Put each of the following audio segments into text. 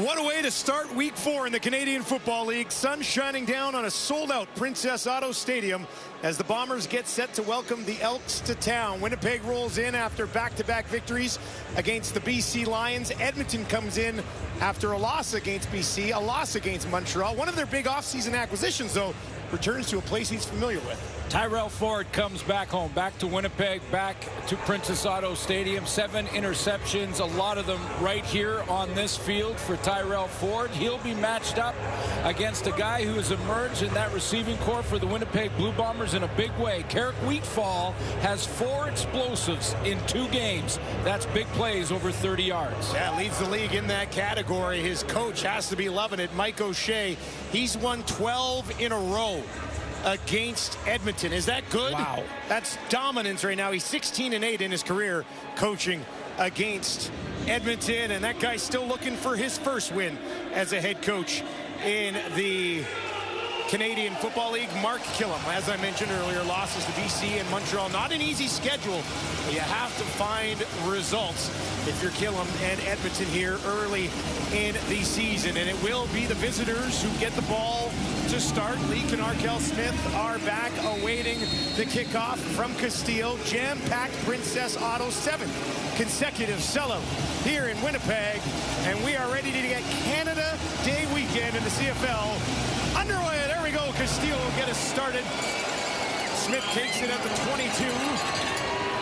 What a way to start week 4 in the Canadian Football League. Sun shining down on a sold-out Princess Auto Stadium as the Bombers get set to welcome the Elks to town. Winnipeg rolls in after back-to-back victories against the BC Lions. Edmonton comes in after a loss against BC, a loss against Montreal. One of their big offseason acquisitions, though, returns to a place he's familiar with. Tyrell Ford comes back home, back to Winnipeg, back to Princess Auto Stadium. 7 interceptions, a lot of them right here on this field for Tyrell Ford. He'll be matched up against a guy who has emerged in that receiving corps for the Winnipeg Blue Bombers in a big way. Carrick Wheatfall has 4 explosives in 2 games. That's big plays over 30 yards. Yeah, leads the league in that category. His coach has to be loving it. Mike O'Shea, he's won 12 in a row against Edmonton. Is that good? Wow. That's dominance right now. He's 16-8 in his career coaching against Edmonton, and that guy's still looking for his first win as a head coach in the Canadian Football League. Mark Killam, as I mentioned earlier, losses to BC and Montreal. Not an easy schedule, but you have to find results if you're Killam and Edmonton here early in the season. And it will be the visitors who get the ball to start. Leak and Arkell Smith are back awaiting the kickoff from Castile. Jam-packed Princess Auto, 7th consecutive sellout here in Winnipeg. And we are ready to get Canada Day weekend in the CFL underway. There we go. Castile will get us started. Smith takes it at the 22.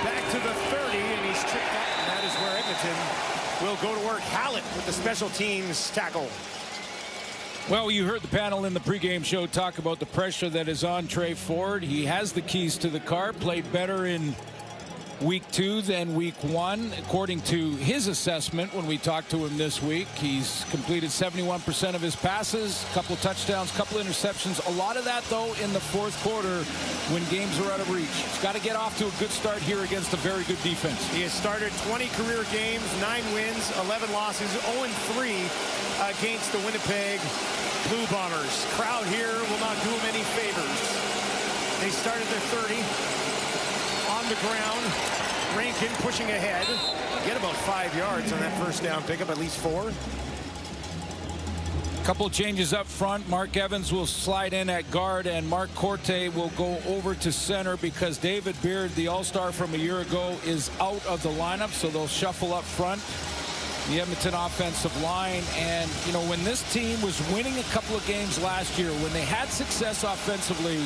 Back to the 30, and he's tripped up. And that is where Edmonton will go to work. Hallett with the special teams tackle. Well, you heard the panel in the pregame show talk about the pressure that is on Trey Ford. He has the keys to the car, played better in week 2 than week 1, according to his assessment when we talked to him this week. He's completed 71% of his passes, a couple touchdowns, couple interceptions. A lot of that, though, in the 4th quarter when games are out of reach. He's got to get off to a good start here against a very good defense. He has started 20 career games, 9 wins, 11 losses, 0-3 against the Winnipeg Blue Bombers. Crowd here will not do him any favors. They started their 30. On the ground, Rankin pushing ahead. Get about 5 yards on that first down pickup, at least 4. Couple changes up front. Mark Evans will slide in at guard, and Mark Corte will go over to center because David Beard, the all-star from a year ago, is out of the lineup, so they'll shuffle up front. The Edmonton offensive line, and you know, when this team was winning a couple of games last year, when they had success offensively,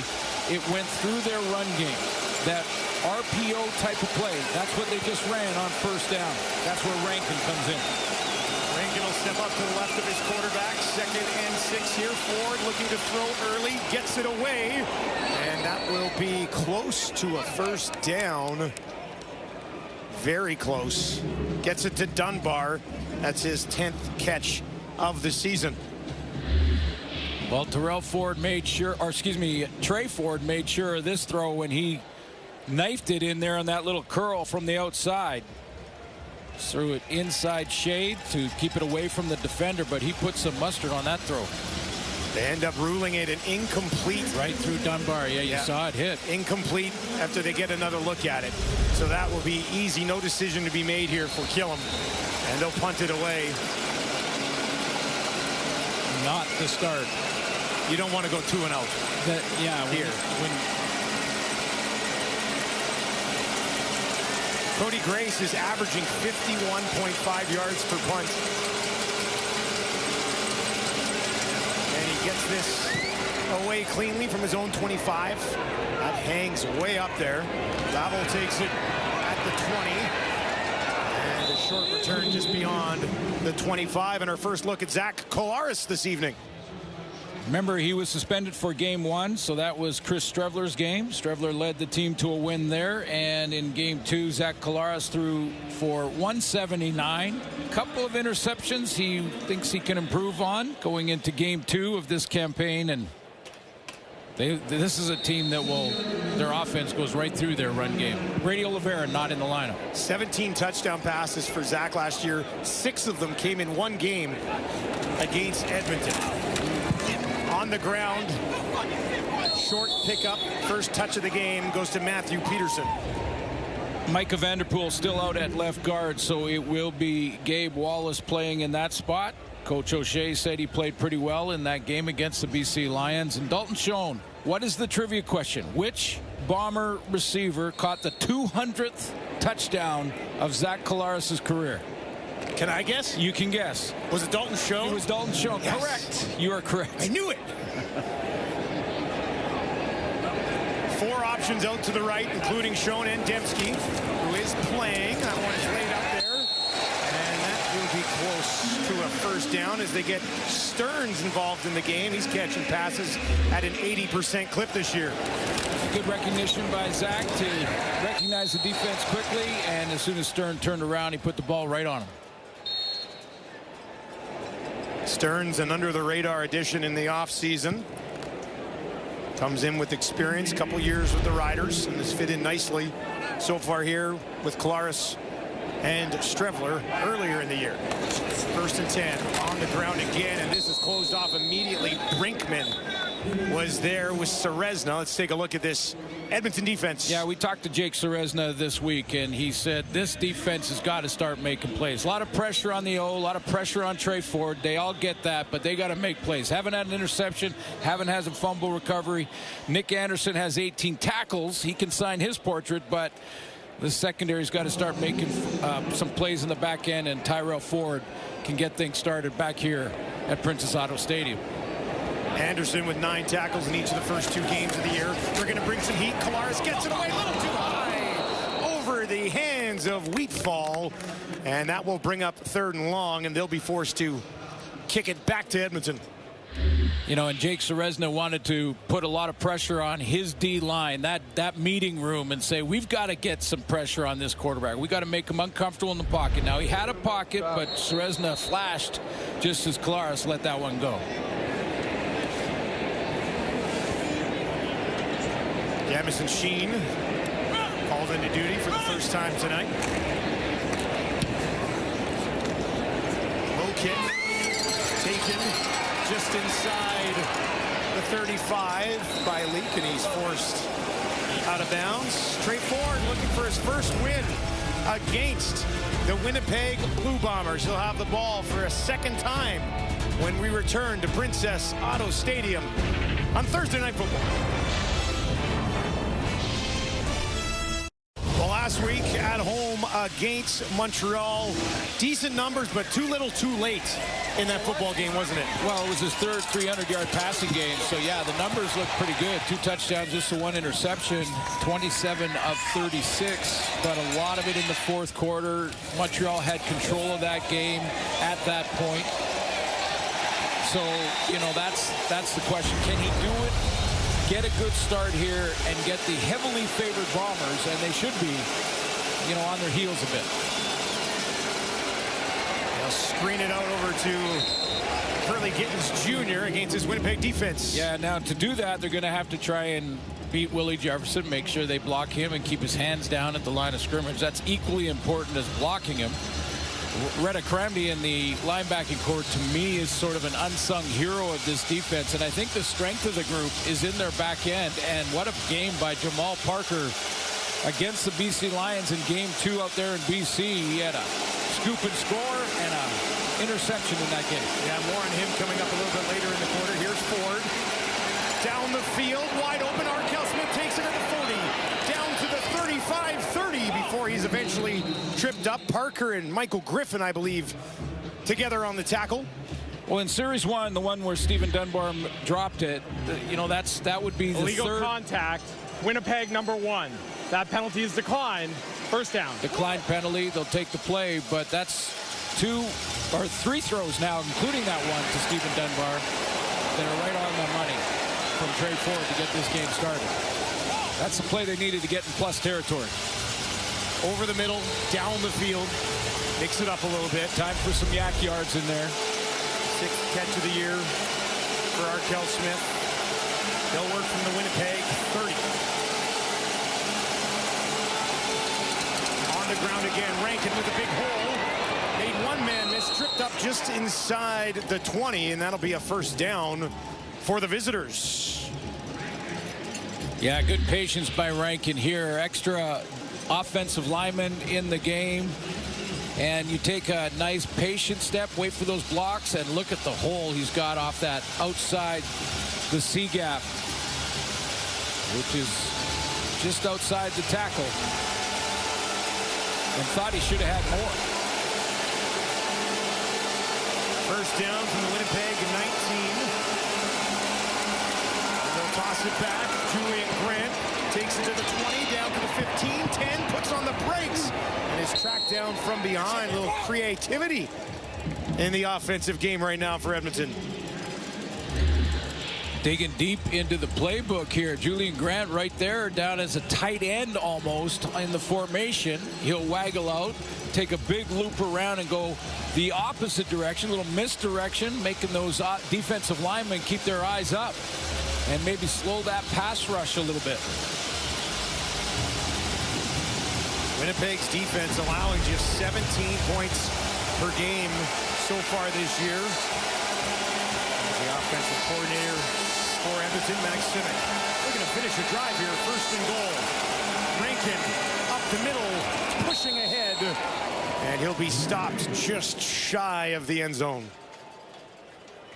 it went through their run game. That RPO type of play, that's what they just ran on first down. That's where Rankin comes in. Rankin will step up to the left of his quarterback. 2nd and 6 here. Ford looking to throw early, gets it away, and that will be close to a first down. Very close. Gets it to Dunbar. That's his 10th catch of the season. Well, Tyrell Ford made sure, or excuse me, Trey Ford made sure of this throw when he knifed it in there on that little curl from the outside. Threw it inside shade to keep it away from the defender, but he put some mustard on that throw. They end up ruling it an incomplete. Right through Dunbar. Yeah, you saw it hit. Incomplete after they get another look at it. So that will be easy. No decision to be made here for Killam. And they'll punt it away. Not the start. You don't want to go 2 and out. Yeah, here. Cody Grace is averaging 51.5 yards per punt. And he gets this away cleanly from his own 25. That hangs way up there. Davil takes it at the 20. And a short return just beyond the 25. And our first look at Zach Collaros this evening. Remember, he was suspended for game 1, so that was Chris Strevler's game. Strevler led the team to a win there, and in game 2, Zach Collaros threw for 179. A couple of interceptions he thinks he can improve on going into game 2 of this campaign, and this is a team that their offense goes right through their run game. Brady Oliveira not in the lineup. 17 touchdown passes for Zach last year. 6 of them came in 1 game against Edmonton. On the ground, short pickup. First touch of the game goes to Matthew Peterson. Micah Vanderpool still out at left guard, so it will be Gabe Wallace playing in that spot. Coach O'Shea said he played pretty well in that game against the BC Lions. And Dalton Schoen, what is the trivia question? Which Bomber receiver caught the 200th touchdown of Zach Collaros' career? Can I guess? You can guess. Was it Dalton Schoen? It was Dalton Schoen. Yes. Correct. You are correct. I knew it. 4 options out to the right, including Schoen and Dembski, who is playing. That one is laid up there. And that will be close to a first down as they get Stearns involved in the game. He's catching passes at an 80% clip this year. Good recognition by Zach to recognize the defense quickly, and as soon as Stern turned around, he put the ball right on him. Stearns, an under-the-radar addition in the offseason. Comes in with experience, couple years with the Riders, and has fit in nicely so far here with Collaros and Strevler earlier in the year. 1st and 10 on the ground again, and this is closed off immediately. Brinkman was there with Serezna. Let's take a look at this Edmonton defense. Yeah, we talked to Jake Serezna this week, and he said this defense has got to start making plays. A lot of pressure on the O, a lot of pressure on Trey Ford. They all get that, but they got to make plays. Haven't had an interception, haven't had a fumble recovery. Nick Anderson has 18 tackles. He can sign his portrait, but the secondary's got to start making some plays in the back end, and Tyrell Ford can get things started back here at Princess Auto Stadium. Anderson with 9 tackles in each of the first 2 games of the year. We're going to bring some heat. Collaros gets it away a little too high over the hands of Wheatfall, and that will bring up 3rd and long, and they'll be forced to kick it back to Edmonton. You know, and Jake Serezna wanted to put a lot of pressure on his D-line, that meeting room, and say, we've got to get some pressure on this quarterback. We got to make him uncomfortable in the pocket. Now, he had a pocket, but Serezna flashed just as Collaros let that one go. Jamison Sheen called into duty for the first time tonight. Low kick taken just inside the 35 by Leak, and he's forced out of bounds. Trey Ford looking for his first win against the Winnipeg Blue Bombers. He'll have the ball for a 2nd time when we return to Princess Auto Stadium on Thursday Night Football. Last week at home against Montreal, decent numbers, but too little too late in that football game, wasn't it? Well, it was his 3rd 300-yard passing game, so yeah, the numbers look pretty good. 2 touchdowns, just the 1 interception, 27 of 36, but a lot of it in the 4th quarter. Montreal had control of that game at that point. So, you know, that's the question. Can he do it? Get a good start here and get the heavily favored Bombers, and they should be, you know, on their heels a bit. They'll screen it out over to Curly Gittins Jr. against his Winnipeg defense. Yeah, now to do that, they're going to have to try and beat Willie Jefferson, make sure they block him and keep his hands down at the line of scrimmage. That's equally important as blocking him. Retta Cramdy in the linebacking court, to me, is sort of an unsung hero of this defense, and I think the strength of the group is in their back end. And what a game by Jamal Parker against the BC Lions in game 2 out there in BC. He had a scoop and score and an interception in that game. Yeah, more on him coming up a little bit later in the quarter. Here's Ford down the field, wide open. Arkell Smith takes it at the 40, down to the 35-30 before he's eventually tripped up. Parker and Michael Griffin, I believe, together on the tackle. Well, in Series 1, the one where Stephen Dunbar dropped it, you know, that would be the illegal 3rd contact. Winnipeg #1. That penalty is declined. First down. Declined penalty. They'll take the play, but that's 2 or 3 throws now, including that one to Stephen Dunbar. They're right on the money from Trey Ford to get this game started. That's the play they needed to get in plus territory. Over the middle, down the field, mix it up a little bit. Time for some yak yards in there. 6th catch of the year for Arkell Smith. They'll work from the Winnipeg 30. On the ground again, Rankin with a big hole. Made one man miss, tripped up just inside the 20, and that'll be a first down for the visitors. Yeah, good patience by Rankin here. Extra offensive lineman in the game. And you take a nice patient step, wait for those blocks, and look at the hole he's got off that outside the C gap, which is just outside the tackle. And thought he should have had more. First down from the Winnipeg 19. They'll toss it back. Julian Grant takes it to the 20, down to the 15, 10, puts on the brakes, and is tracked down from behind. A little creativity in the offensive game right now for Edmonton. Digging deep into the playbook here. Julian Grant right there, down as a tight end almost in the formation. He'll waggle out, take a big loop around and go the opposite direction, a little misdirection, making those defensive linemen keep their eyes up and maybe slow that pass rush a little bit. Winnipeg's defense allowing just 17 points per game so far this year. The offensive coordinator for Edmonton, Max Simic, looking to finish a drive here. First and goal. Rankin up the middle, pushing ahead, and he'll be stopped just shy of the end zone.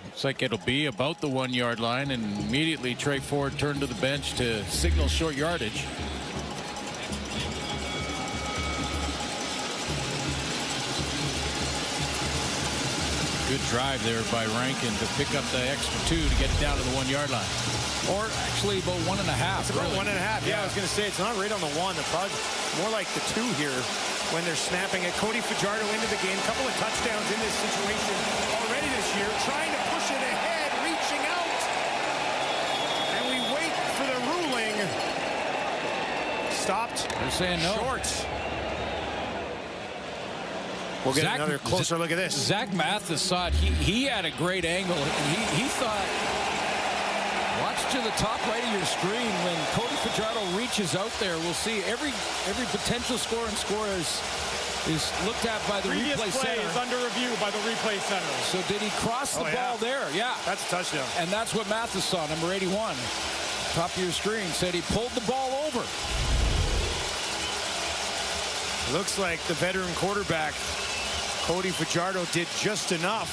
Looks like it'll be about the 1 yard line, and immediately Trey Ford turned to the bench to signal short yardage. Good drive there by Rankin to pick up the extra 2 to get it down to the 1 yard line. Or actually about 1.5. It's about really. 1.5. Yeah, I was going to say it's not right on the 1. They're probably more like the 2 here when they're snapping it. Cody Fajardo into the game. Couple of touchdowns in this situation already this year. Trying to push it ahead, reaching out. And we wait for the ruling. Stopped. They're saying no. Short. We'll get another closer look at this. Zach Mathis saw it. He had a great angle, and he thought, watch to the top right of your screen when Cody Fajardo reaches out there. We'll see every potential score is looked at by the replay center. Is under review by the replay center. So did he cross the ball there? Yeah. That's a touchdown. And that's what Mathis saw, number 81. Top of your screen said he pulled the ball over. Looks like the veteran quarterback, Cody Fajardo, did just enough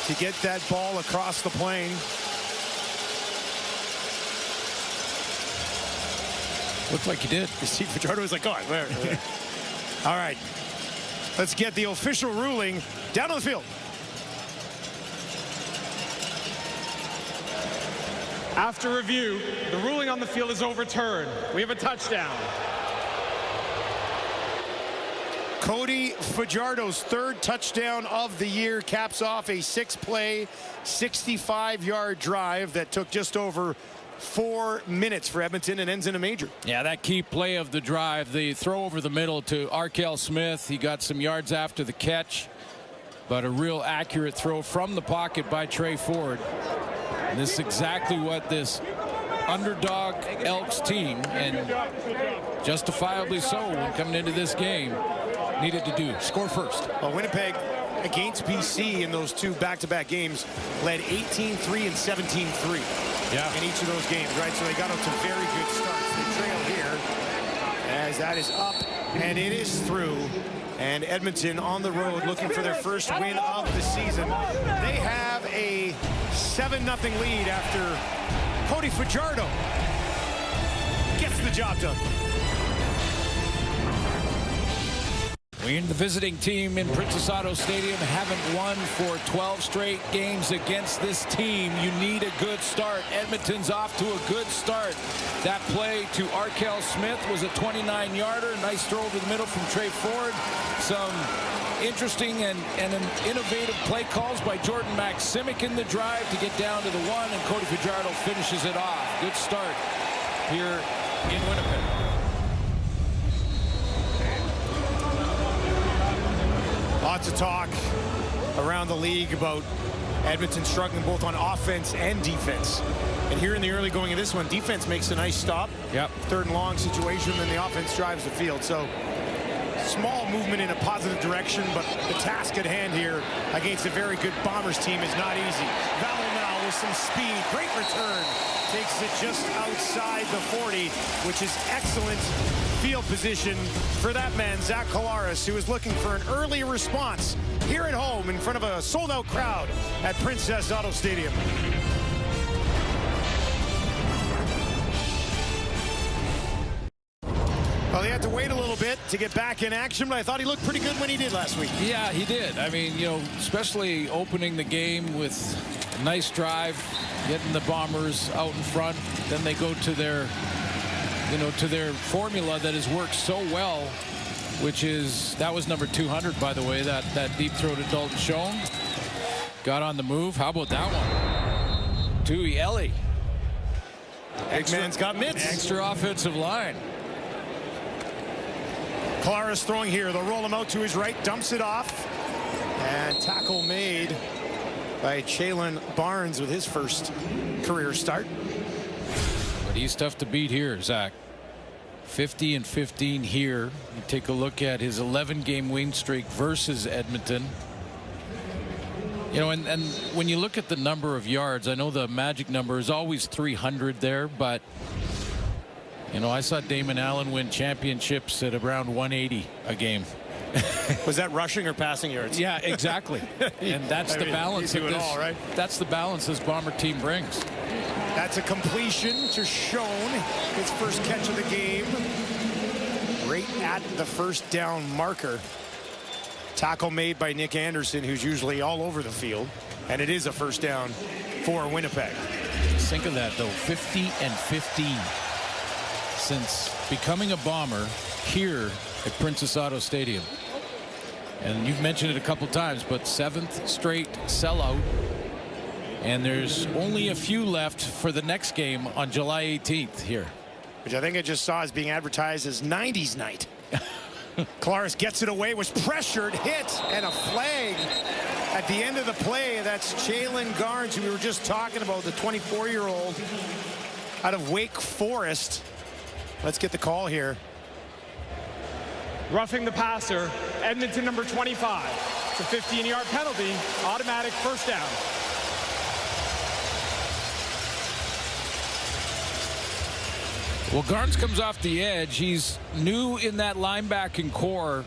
to get that ball across the plane. Looked like he did. Steve Fajardo was like, oh, there. All right. Let's get the official ruling down on the field. After review, the ruling on the field is overturned. We have a touchdown. Cody Fajardo's third touchdown of the year caps off a 6-play, 65-yard drive that took just over 4 minutes for Edmonton and ends in a major. Yeah, that key play of the drive, the throw over the middle to Arkell Smith. He got some yards after the catch, but a real accurate throw from the pocket by Trey Ford. And this is exactly what this underdog Elks team, and justifiably so when coming into this game, needed to do. Score first. Well, Winnipeg against BC in those 2 back-to-back games led 18-3 and 17-3 in each of those games, right? So they got up to very good starts. The trail here as that is up and it is through. And Edmonton on the road looking for their first win of the season. They have a 7-0 lead after Cody Fajardo gets the job done. We and the visiting team in Princess Auto Stadium haven't won for 12 straight games against this team. You need a good start. Edmonton's off to a good start. That play to Arkell Smith was a 29-yarder. Nice throw over the middle from Trey Ford. Some interesting and innovative play calls by Jordan Maksimic in the drive to get down to the 1, and Cody Fajardo finishes it off. Good start here in Winnipeg. Lots of talk around the league about Edmonton struggling both on offense and defense. And here in the early going of this one, defense makes a nice stop. Yep. 3rd and long situation, then the offense drives the field. So small movement in a positive direction, but the task at hand here against a very good Bombers team is not easy. Valomel with some speed, great return, takes it just outside the 40, which is excellent field position for that man, Zach Collaros, who is looking for an early response here at home in front of a sold-out crowd at Princess Auto Stadium. Well, he had to wait a little bit to get back in action, but I thought he looked pretty good when he did last week. Yeah, he did. I mean, you know, especially opening the game with a nice drive, getting the Bombers out in front. Then they go to their, you know, to their formula that has worked so well, which is, that was number 200, by the way, that deep-throated Dalton Schoen. Got on the move. How about that one? Tui Ellie. Big man's got mitts. Extra offensive line. Collaros throwing here. They'll roll him out to his right, dumps it off. And tackle made by Jalen Barnes with his first career start. But he's tough to beat here, Zach. 50 and 15 here. You take a look at his 11-game win streak versus Edmonton. You know, and when you look at the number of yards, I know the magic number is always 300 there, but you know, I saw Damon Allen win championships at around 180 a game. Was that rushing or passing yards? Yeah, exactly. And that's the balance of this. All, right? That's the balance this Bomber team brings. That's a completion to Schoen. His first catch of the game. Right at the first down marker. Tackle made by Nick Anderson, who's usually all over the field. And it is a first down for Winnipeg. Think of that, though. 50 and 15. Since becoming a Bomber here at Princess Auto Stadium. And you've mentioned it a couple times, but 7th straight sellout. And there's only a few left for the next game on July 18th here. Which I think I just saw as being advertised as 90s night. Collaros gets it away, was pressured, hit, and a flag at the end of the play. That's Jalen Garnes, who we were just talking about, the 24-year-old out of Wake Forest. Let's get the call here. Roughing the passer, Edmonton number 25. It's a 15-yard penalty, automatic first down. Well, Garnes comes off the edge. He's new in that linebacking core.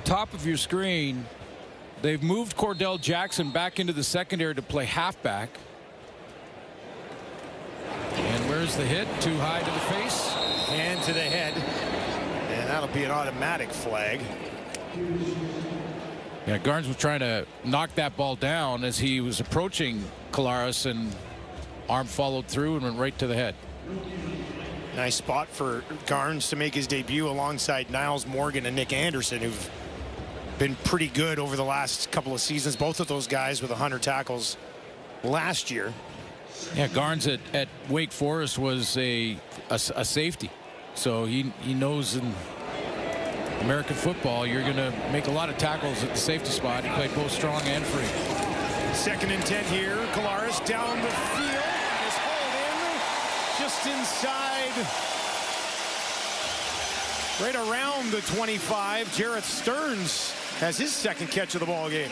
Top of your screen, they've moved Cordell Jackson back into the secondary to play halfback. And where's the hit? Too high to the face. Hand to the head. And that'll be an automatic flag. Yeah, Garnes was trying to knock that ball down as he was approaching Collaros, and arm followed through and went right to the head. Nice spot for Garnes to make his debut alongside Niles Morgan and Nick Anderson, who've been pretty good over the last couple of seasons. Both of those guys with 100 tackles last year. Yeah, Garnes at Wake Forest was a safety. So he knows in American football you're going to make a lot of tackles at the safety spot. He played both strong and free. 2nd and 10 here. Collaros down the field. Is hauled in just inside. Right around the 25. Jarrett Stearns has his 2nd catch of the ball game.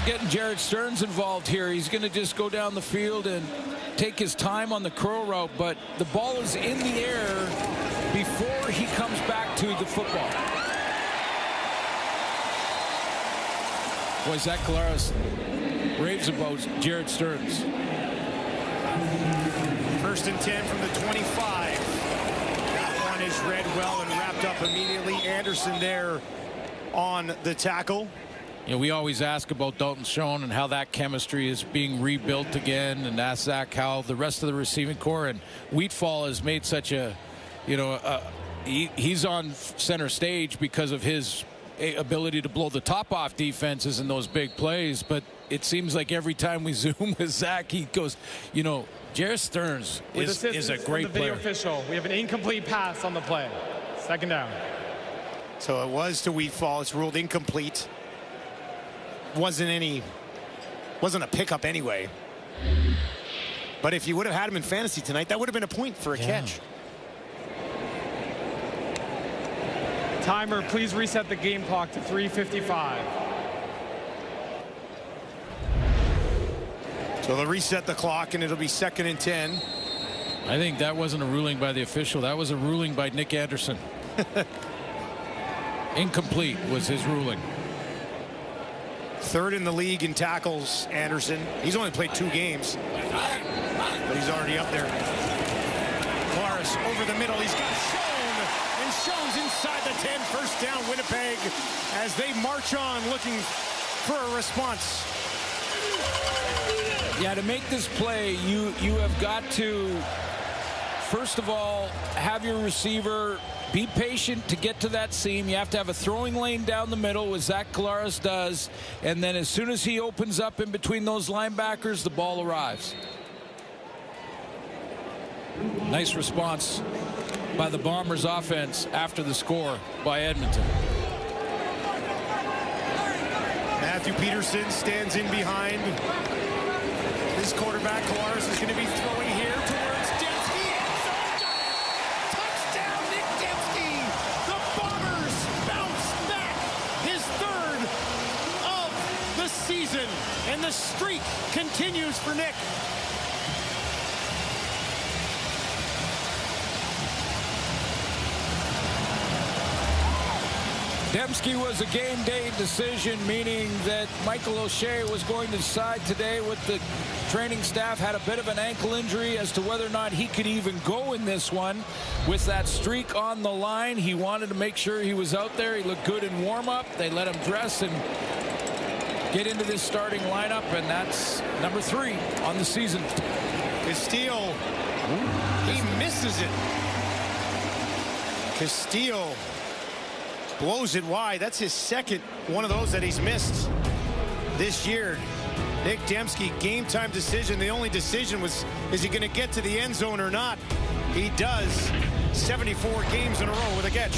Getting Jarrett Stearns involved here. He's going to just go down the field and take his time on the curl route, but the ball is in the air before he comes back to the football. Boy, Zach Collaros raves about Jarrett Stearns. 1st and 10 from the 25. That one is read well and wrapped up immediately. Anderson there on the tackle. You know, we always ask about Dalton Schoen and how that chemistry is being rebuilt again, and ask Zach how the rest of the receiving core, and Wheatfall has made such a, you know, he's on center stage because of his ability to blow the top off defenses in those big plays. But it seems like every time we zoom with Zach, he goes, you know, Jarrett Stearns is a great player. Official, we have an incomplete pass on the play. 2nd down. So it was to Wheatfall. It's ruled incomplete. Wasn't a pickup anyway. But if you would have had him in fantasy tonight, that would have been a point for a catch. Timer, please reset the game clock to 3:55. So they'll reset the clock, and it'll be 2nd and 10. I think that wasn't a ruling by the official. That was a ruling by Nick Anderson. Incomplete was his ruling. 3rd in the league in tackles, Anderson. He's only played 2 games, but he's already up there. Morris over the middle. He's got Schoen, and Schoen's inside the 10. First down, Winnipeg, as they march on looking for a response. Yeah, to make this play, you have got to, first of all, have your receiver be patient to get to that seam. You have to have a throwing lane down the middle, as Zach Collaros does, and then as soon as he opens up in between those linebackers, the ball arrives. Nice response by the Bombers offense after the score by Edmonton. Matthew Peterson stands in behind. His quarterback, Collaros, is going to be throwing here towards Dembski. Touchdown, Nick Dembski. The Bombers bounce back. His 3rd of the season. And the streak continues for Nick. Dembski was a game day decision, meaning that Michael O'Shea was going to decide today with the training staff, had a bit of an ankle injury, as to whether or not he could even go in this one. With that streak on the line, he wanted to make sure he was out there. He looked good in warm-up. They let him dress and get into this starting lineup, and that's number 3 on the season. Castillo, he misses it. Castillo blows it wide. That's his 2nd one of those that he's missed this year. Nick Dembski, game time decision. The only decision was, is he going to get to the end zone or not? He does. 74 games in a row with a catch.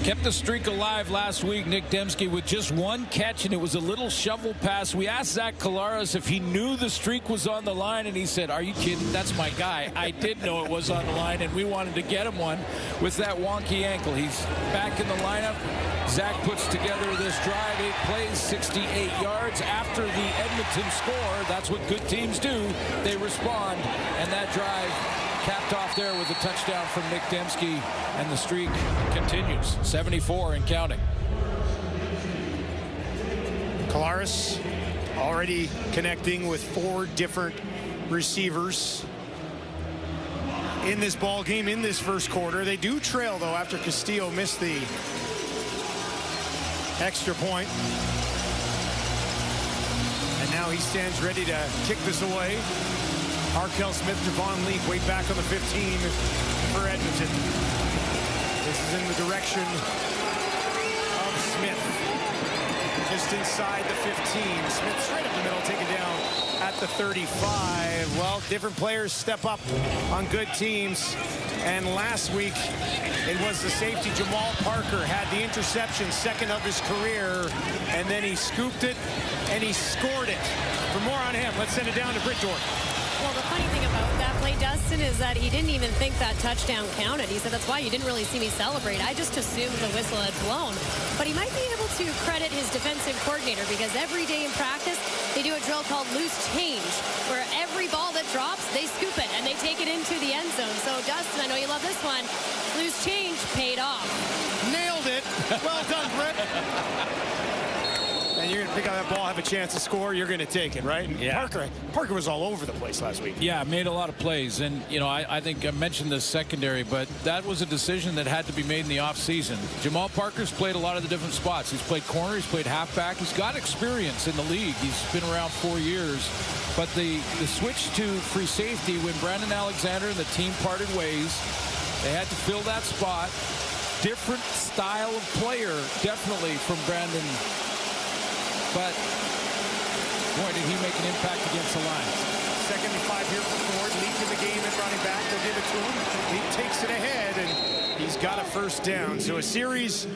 Kept the streak alive last week, Nick Dembski, with just 1 catch, and it was a little shovel pass. We asked Zach Collaros if he knew the streak was on the line, and he said, "Are you kidding? That's my guy. I did know it was on the line, and we wanted to get him one with that wonky ankle." He's back in the lineup. Zach puts together this drive, 8 plays, 68 yards. After the Edmonton score, that's what good teams do. They respond, and that drive capped off there with a touchdown from Nick Dembski, and the streak continues. 74 and counting. Collaros already connecting with 4 different receivers in this ball game in this first quarter. They do trail, though, after Castillo missed the extra point. And now he stands ready to kick this away. Arkell Smith, Javon Leake way back on the 15 for Edmonton. This is in the direction of Smith. Just inside the 15. Smith straight up the middle, taken down at the 35. Well, different players step up on good teams. And last week, it was the safety Jamal Parker had the interception, 2nd of his career. And then he scooped it, and he scored it. For more on him, let's send it down to Britt Dork. Well, the funny thing about that play, Dustin, is that he didn't even think that touchdown counted. He said, "That's why you didn't really see me celebrate. I just assumed the whistle had blown." But he might be able to credit his defensive coordinator, because every day in practice, they do a drill called loose change, where every ball that drops, they scoop it and they take it into the end zone. So, Dustin, I know you love this one. Loose change paid off. Nailed it. Well done, Britt. And you're going to pick up that ball, have a chance to score, you're going to take it, right? And Yeah. Parker was all over the place last week. Yeah, made a lot of plays. And, you know, I think I mentioned this secondary, but that was a decision that had to be made in the offseason. Jamal Parker's played a lot of the different spots. He's played corner, he's played halfback. He's got experience in the league. He's been around 4 years. But the switch to free safety, when Brandon Alexander and the team parted ways, they had to fill that spot. Different style of player, definitely, from Brandon. But, boy, did he make an impact against the Lions. 2nd and 5 here for Ford. Leak in the game at running back. They'll give it to him. He takes it ahead, and he's got a first down. So a series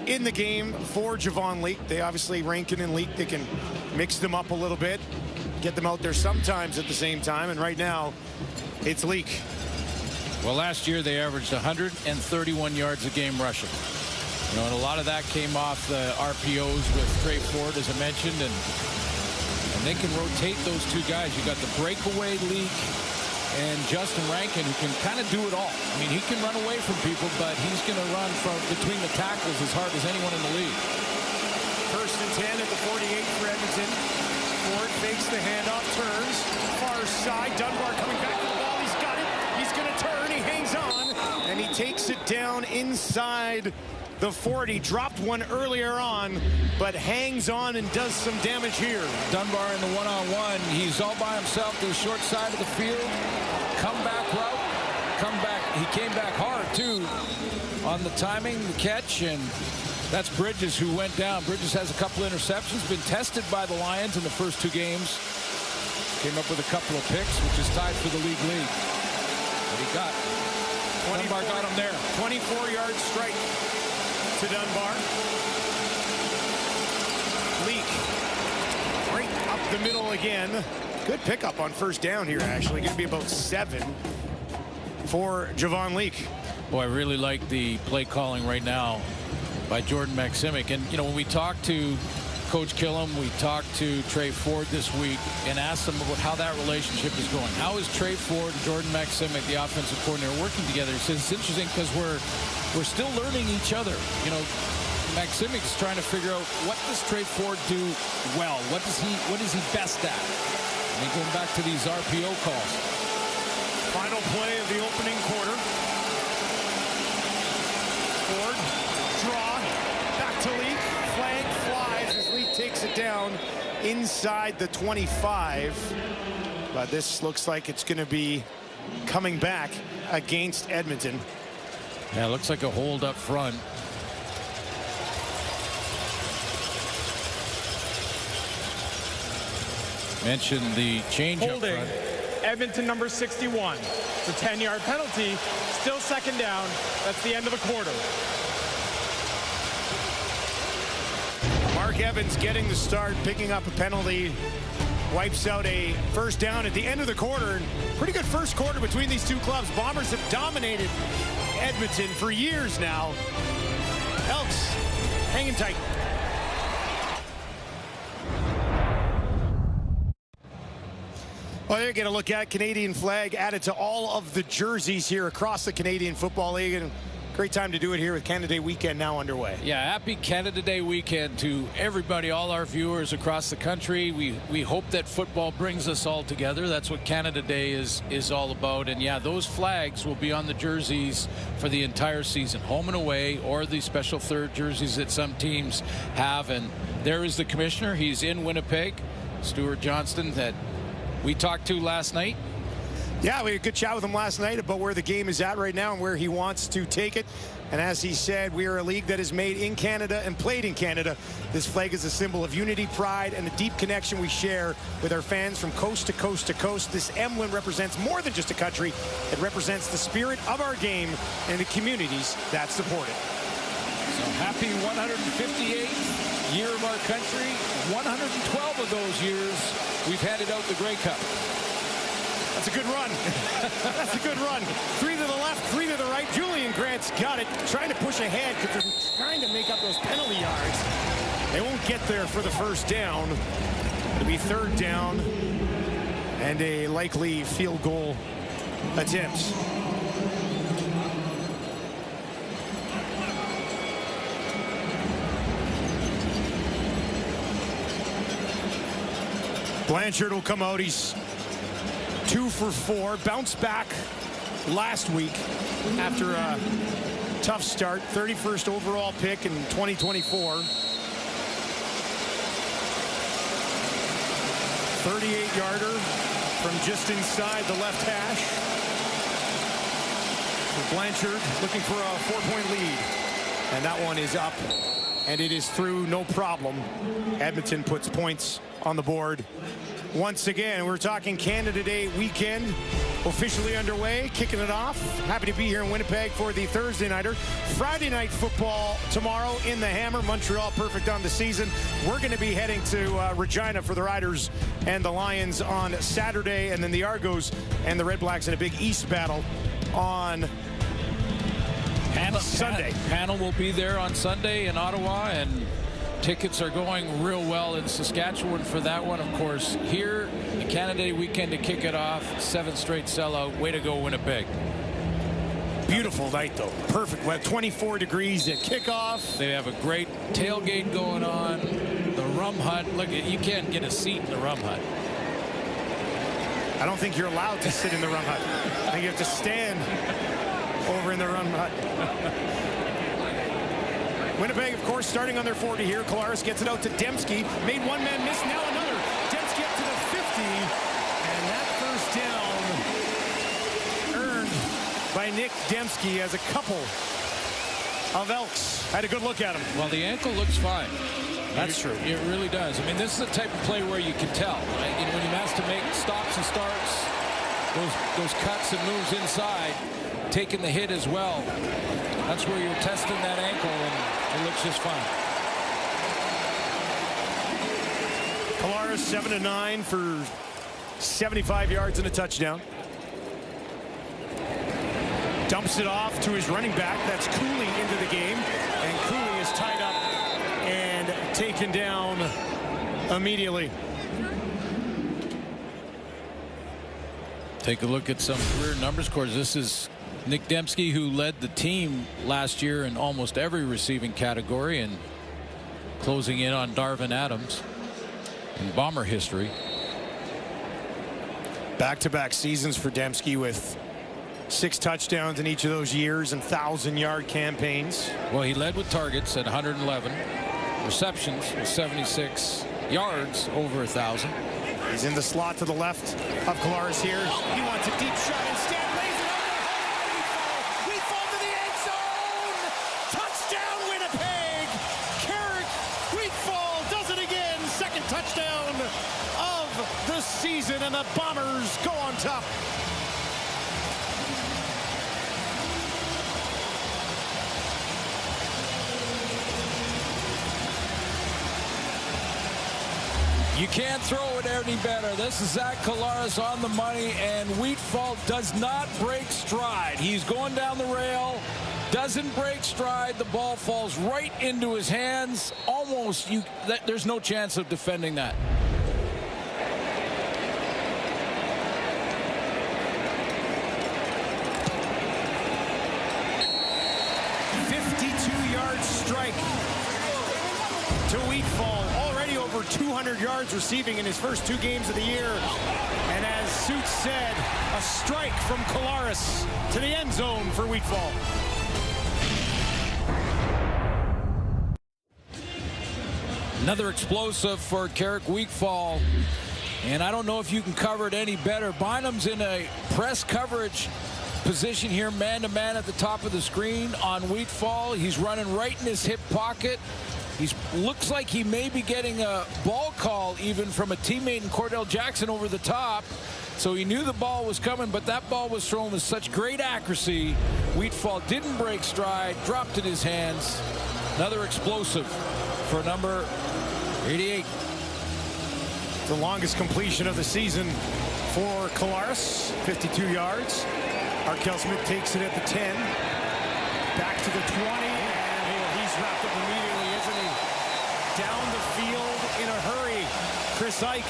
in the game for Javon Leak. They obviously, Rankin and Leak, they can mix them up a little bit, get them out there sometimes at the same time. And right now, It's Leak. Well, last year they averaged 131 yards a game rushing. You know, and a lot of that came off the RPOs with Trey Ford, as I mentioned, and they can rotate those two guys. You got the breakaway Leak and Justin Rankin, who can kind of do it all. I mean, he can run away from people, but he's going to run from between the tackles as hard as anyone in the league. 1st and 10 at the 48 for Edmonton. Ford fakes the handoff, turns, far side. Dunbar coming back to the ball. He's got it. He's going to turn. He hangs on, and he takes it down inside the 40. Dropped one earlier on, but hangs on and does some damage here. Dunbar in the one-on-one. He's all by himself to the short side of the field. Comeback route. Comeback. He came back hard, too, on the timing, the catch, and that's Bridges who went down. Bridges has a couple interceptions, been tested by the Lions in the first 2 games. Came up with a couple of picks, which is tied for the league lead. But he got Dunbar got him there. 24-yard strike to Dunbar. Leak right up the middle again. Good pickup on 1st down here, actually. Going to be about 7 for Javon Leak. Boy, I really like the play calling right now by Jordan Maximic. And, you know, when we talked to Coach Killam, we talked to Trey Ford this week and asked them about how that relationship is going. How is Trey Ford and Jordan Maximic, the offensive coordinator, working together? He says it's interesting because we're still learning each other. You know, Maximic is trying to figure out, what does Trey Ford do well? What is he best at? And going back to these RPO calls. Final play of the opening quarter. Ford, draw, back to Leak, flag flies as Leak takes it down inside the 25. But this looks like it's going to be coming back against Edmonton. Yeah, it looks like a hold up front. Mentioned the change up Holding front. Edmonton number 61. It's a 10-yard penalty. Still 2nd down. That's the end of the quarter. Mark Evans getting the start, picking up a penalty, wipes out a 1st down at the end of the quarter. Pretty good first quarter between these two clubs. Bombers have dominated Edmonton for years now. Elks hanging tight. Well, they're going to look at Canadian flag added to all of the jerseys here across the Canadian Football League. And great time to do it here with Canada Day weekend now underway. Yeah, happy Canada Day weekend to everybody, all our viewers across the country. We hope that football brings us all together. That's what Canada Day is all about. And yeah, those flags will be on the jerseys for the entire season, home and away, or the special 3rd jerseys that some teams have. And there is the commissioner. He's in Winnipeg, Stuart Johnston, that we talked to last night. Yeah, we had a good chat with him last night about where the game is at right now and where he wants to take it. And as he said, we are a league that is made in Canada and played in Canada. This flag is a symbol of unity, pride, and a deep connection we share with our fans from coast to coast to coast. This emblem represents more than just a country. It represents the spirit of our game and the communities that support it. So happy 158th year of our country. 112 of those years, we've handed out the Grey Cup. That's a good run. That's a good run. 3 to the left, 3 to the right. Julian Grant's got it, trying to push ahead because they're trying to make up those penalty yards. They won't get there for the 1st down. It'll be 3rd down and a likely field goal attempt. Blanchard will come out. He's 2 for 4. Bounced back last week after a tough start. 31st overall pick in 2024. 38-yarder from just inside the left hash. For Blanchard looking for a 4-point lead. And that one is up. And it is through, no problem. Edmonton puts points on the board once again. We're talking Canada Day weekend officially underway, kicking it off. Happy to be here in Winnipeg for the Thursday nighter. Friday night football tomorrow in the Hammer. Montreal perfect on the season. We're going to be heading to Regina for the Riders and the Lions on Saturday, and then the Argos and the Red Blacks in a big East battle on Sunday. Panel will be there on Sunday in Ottawa, and tickets are going real well in Saskatchewan for that one. Of course, here in Canada Day weekend to kick it off, 7th straight sellout. Way to go, Winnipeg. Beautiful night, though. Perfect. Well, 24 degrees at kickoff. They have a great tailgate going on. The Rum Hut. Look, you can't get a seat in the Rum Hut. I don't think you're allowed to sit in the Rum Hut. I think you have to stand over in the Rum Hut. Winnipeg, of course, starting on their 40 here. Collaros gets it out to Dembski. Made one man miss, now another. Dembski up to the 50. And that first down earned by Nick Dembski, as a couple of Elks had a good look at him. Well, the ankle looks fine. That's true. It really does. I mean, this is the type of play where you can tell. Right? You know, when he has to make stops and starts, those cuts and moves inside, taking the hit as well. That's where you're testing that ankle, and it looks just fine. Collaros 7-9 for 75 yards and a touchdown. Dumps it off to his running back. That's Cooley into the game, and Cooley is tied up and taken down immediately. Take a look at some career numbers. Of course, this is Nick Dembski, who led the team last year in almost every receiving category, and closing in on Darvin Adams in Bomber history. Back-to-back seasons for Dembski with 6 touchdowns in each of those years and 1,000-yard campaigns. Well, he led with targets at 111, receptions with 76, yards over 1,000. He's in the slot to the left of Collaros here. He wants a deep shot instead. Lays it over. We fall to the end zone. Touchdown, Winnipeg. Carrick Weekfall does it again. Second touchdown of the season, and the Bombers go on top. You can't throw it any better. This is Zach Collaros on the money, and Wheatfall does not break stride. He's going down the rail, doesn't break stride. The ball falls right into his hands. Almost, there's no chance of defending that. Strike to Wheatfall, already over 200 yards receiving in his first 2 games of the year. And as Suits said, a strike from Collaros to the end zone for Wheatfall. Another explosive for Carrick Weekfall, and I don't know if you can cover it any better. Bynum's in a press coverage position here, man-to-man at the top of the screen on Wheatfall. He's running right in his hip pocket. He looks like he may be getting a ball call even from a teammate in Cordell Jackson over the top. So he knew the ball was coming, but that ball was thrown with such great accuracy. Wheatfall didn't break stride, dropped in his hands. Another explosive for number 88. The longest completion of the season for Collaros, 52 yards. Arkell Smith takes it at the 10. Back to the 20, and he's wrapped up immediately, isn't he? Down the field in a hurry. Chris Ike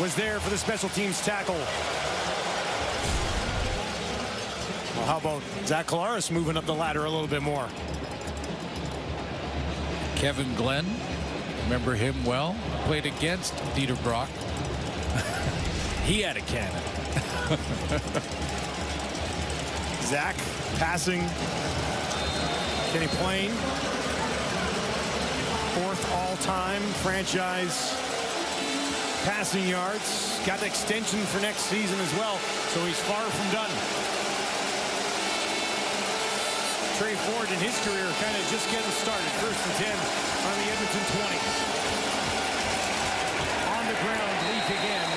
was there for the special teams tackle. Well, how about Zach Collaros moving up the ladder a little bit more? Kevin Glenn, remember him well? Played against Dieter Brock. He had a cannon. Zach passing. Kenny Plain, 4th all-time franchise passing yards. Got an extension for next season as well, so he's far from done. Trey Ford in his career kind of just getting started. 1st and 10 on the Edmonton 20. On the ground, Leak again.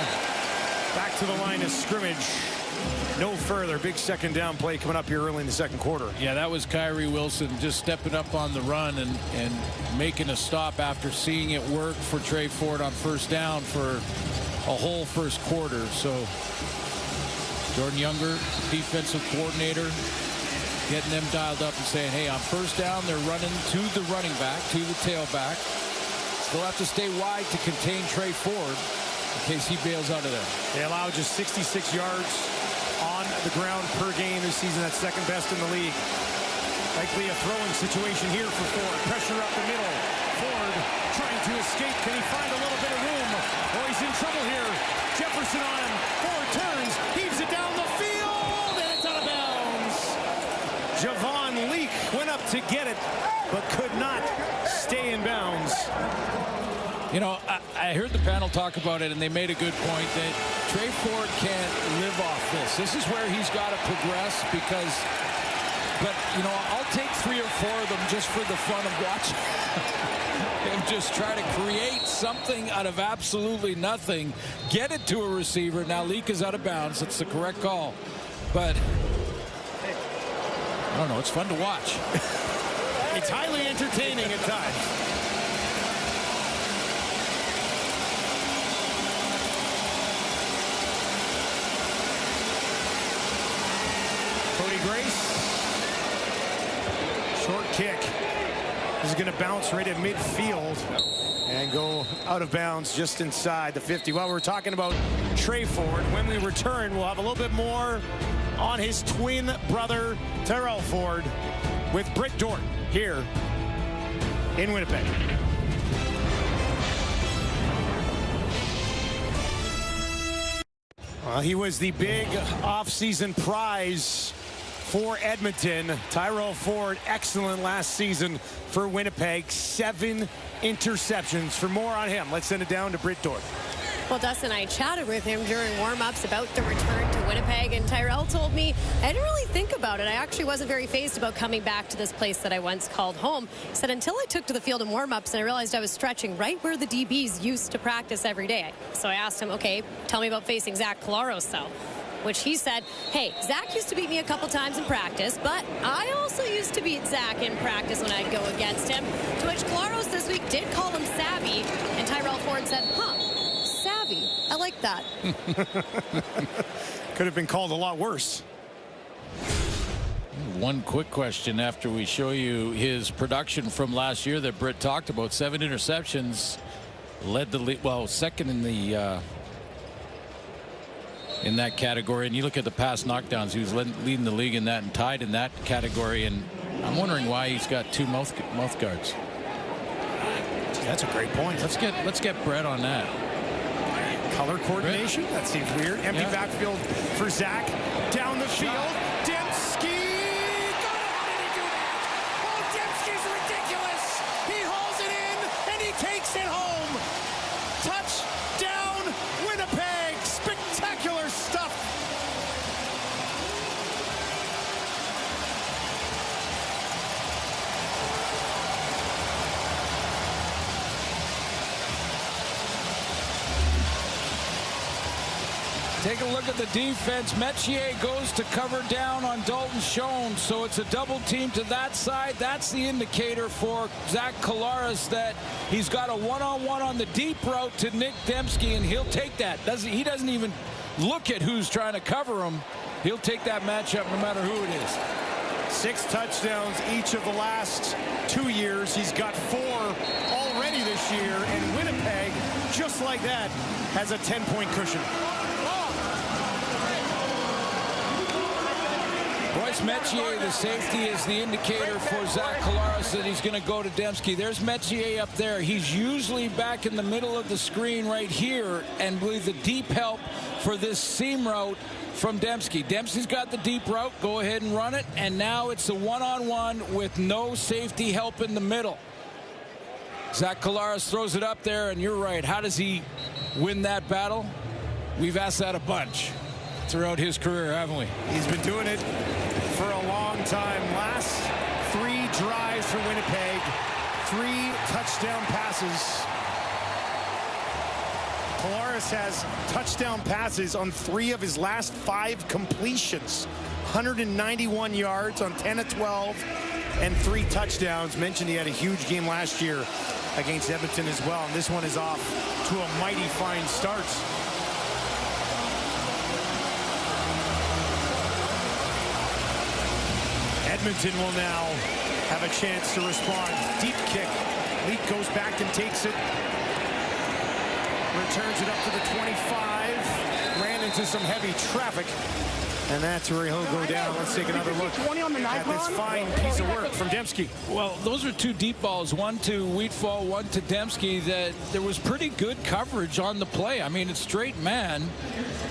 Back to the line of scrimmage. no further. Big second down play coming up here early in the second quarter. Yeah, that was Kyrie Wilson just stepping up on the run and making a stop after seeing it work for Trey Ford on first down for a whole first quarter. So Jordan Younger, defensive coordinator, getting them dialed up and saying, hey, on first down, they're running to the running back, to the tailback. They'll have to stay wide to contain Trey Ford in case he bails out of there. They allow just 66 yards on the ground per game this season. That's second best in the league. Likely a throwing situation here for Ford. Pressure up the middle. Ford trying to escape. Can he find a little bit of room? Oh, he's in trouble here. Jefferson on him. Ford turns, heaves it down the field, and it's out of bounds. Javon Leak went up to get it, but could not stay in bounds. You know, I heard the panel talk about it, and they made a good point that Trey Ford can't live off this. This is where he's got to progress because, but, you know, I'll take 3 or 4 of them just for the fun of watching him just try to create something out of absolutely nothing, get it to a receiver. Now Leak is out of bounds. That's the correct call. But, I don't know, it's fun to watch. It's highly entertaining at times. Grace. Short kick. This is going to bounce right at midfield and go out of bounds just inside the 50. While we're talking about Trey Ford, when we return, we'll have a little bit more on his twin brother, Tyrell Ford, with Britt Dort here in Winnipeg. Well, he was the big offseason prize for Edmonton. Tyrell Ford, excellent last season for Winnipeg. 7 interceptions. For more on him, let's send it down to Britt Dort. Well, Dustin, I chatted with him during warm-ups about the return to Winnipeg, and Tyrell told me, I didn't really think about it. I actually wasn't very fazed about coming back to this place that I once called home. He said, until I took to the field in warm-ups and I realized I was stretching right where the DBs used to practice every day. So I asked him, okay, tell me about facing Zach Collaros, though. Which he said, hey, Zach used to beat me a couple times in practice, but I also used to beat Zach in practice when I'd go against him. To which Collaros this week did call him savvy, and Tyrell Ford said, savvy. I like that. Could have been called a lot worse. One quick question after we show you his production from last year that Britt talked about. 7 interceptions, led the league, well, second in the in that category, and you look at the pass knockdowns, he was leading the league in that and tied in that category, and I'm wondering why he's got 2 mouth guards. That's a great point. Let's get Brett on that. Color coordination? Brett? That seems weird. Empty backfield for Zach. Down the field. Dembski! God, how did he do that? Oh, Dembski's ridiculous! He hauls it in, and he takes it home! Touchdown, Winnipeg! Spectacular stuff! Take a look at the defense. Metier goes to cover down on Dalton Schoen, so it's a double team to that side. That's the indicator for Zach Collaros that he's got a one-on-one on the deep route to Nick Dembski, and he'll take that. He doesn't even look at who's trying to cover him. He'll take that matchup no matter who it is. 6 touchdowns each of the last 2 years. He's got 4 already this year, and Winnipeg, just like that, has a 10-point cushion. Royce Metier, the safety, is the indicator for Zach Collaros that he's going to go to Dembski. There's Metier up there. He's usually back in the middle of the screen right here, and with the deep help for this seam route from Dembski. Dembski's got the deep route. Go ahead and run it, and now it's a one-on-one with no safety help in the middle. Zach Collaros throws it up there, and you're right. How does he win that battle? We've asked that a bunch throughout his career, haven't we? He's been doing it for a long time. Last 3 drives for Winnipeg, 3 touchdown passes. Tavares has touchdown passes on 3 of his last 5 completions. 191 yards on 10 of 12 and 3 touchdowns. Mentioned he had a huge game last year against Edmonton as well. And this one is off to a mighty fine start. Edmonton will now have a chance to respond. Deep kick. Leak goes back and takes it. Returns it up to the 25. Ran into some heavy traffic. And that's where he'll go down. Let's take another look at this fine piece of work from Dembski. Well, those are 2 deep balls, one to Wheatfall, one to Dembski, that there was pretty good coverage on the play. I mean, it's straight man.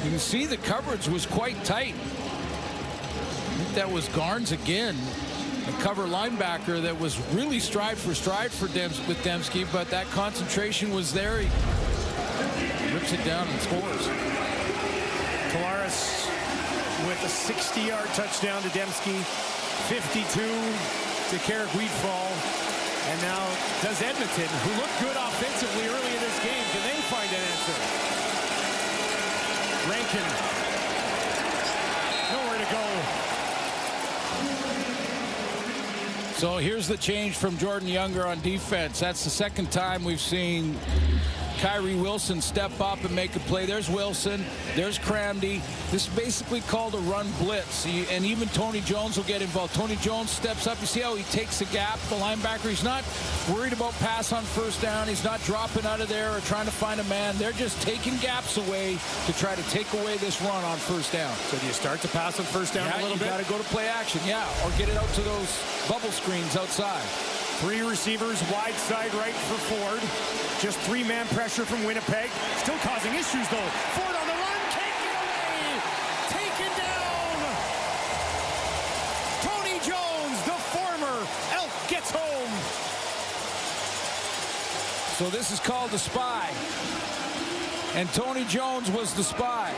You can see the coverage was quite tight. I think that was Garnes again, the cover linebacker that was really stride for Dembski, but that concentration was there. He rips it down and scores. Tavares with a 60-yard touchdown to Dembski, 52 to Carrick Wheatfall. And now does Edmonton, who looked good offensively early in this game, can they find an answer? Rankin, nowhere to go. So here's the change from Jordan Younger on defense. That's the second time we've seen Kyrie Wilson step up and make a play. There's Wilson. There's Cramdy. This is basically called a run blitz. And even Tony Jones will get involved. Tony Jones steps up. You see how he takes the gap. The linebacker, he's not worried about pass on first down. He's not dropping out of there or trying to find a man. They're just taking gaps away to try to take away this run on first down. So do you start to pass on first down a little bit? You got to go to play action, or get it out to those bubble screens outside. 3 receivers wide side right for Ford. Just 3-man pressure from Winnipeg. Still causing issues, though. Ford on the run. Taken away. Taken down. Tony Jones, the former Elk, gets home. So this is called the spy. And Tony Jones was the spy.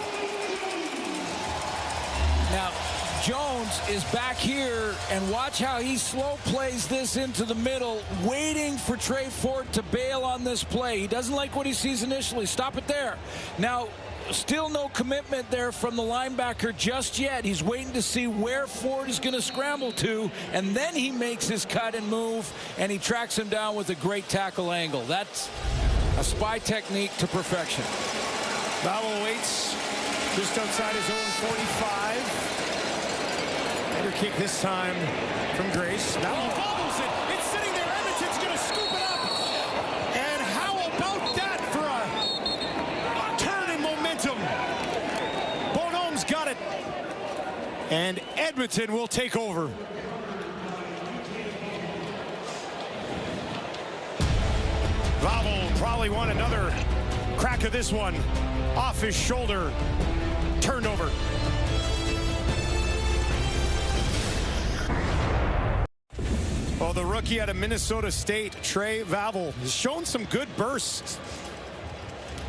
Now, Jones is back here, and watch how he slow plays this into the middle, waiting for Trey Ford to bail on this play. He doesn't like what he sees initially. Stop it there. Now, still no commitment there from the linebacker just yet. He's waiting to see where Ford is going to scramble to, and then he makes his cut and move, and he tracks him down with a great tackle angle. That's a spy technique to perfection. Bowell waits just outside his own 45. Better kick this time from Grace. Bowell bobbles it. It's sitting there. Edmonton's going to scoop it up. And how about that for a turn in momentum? Bonhomme's got it. And Edmonton will take over. Bowell probably want another crack of this one. Off his shoulder. Turned over. Well, the rookie out of Minnesota State, Trey Vavel, has shown some good bursts.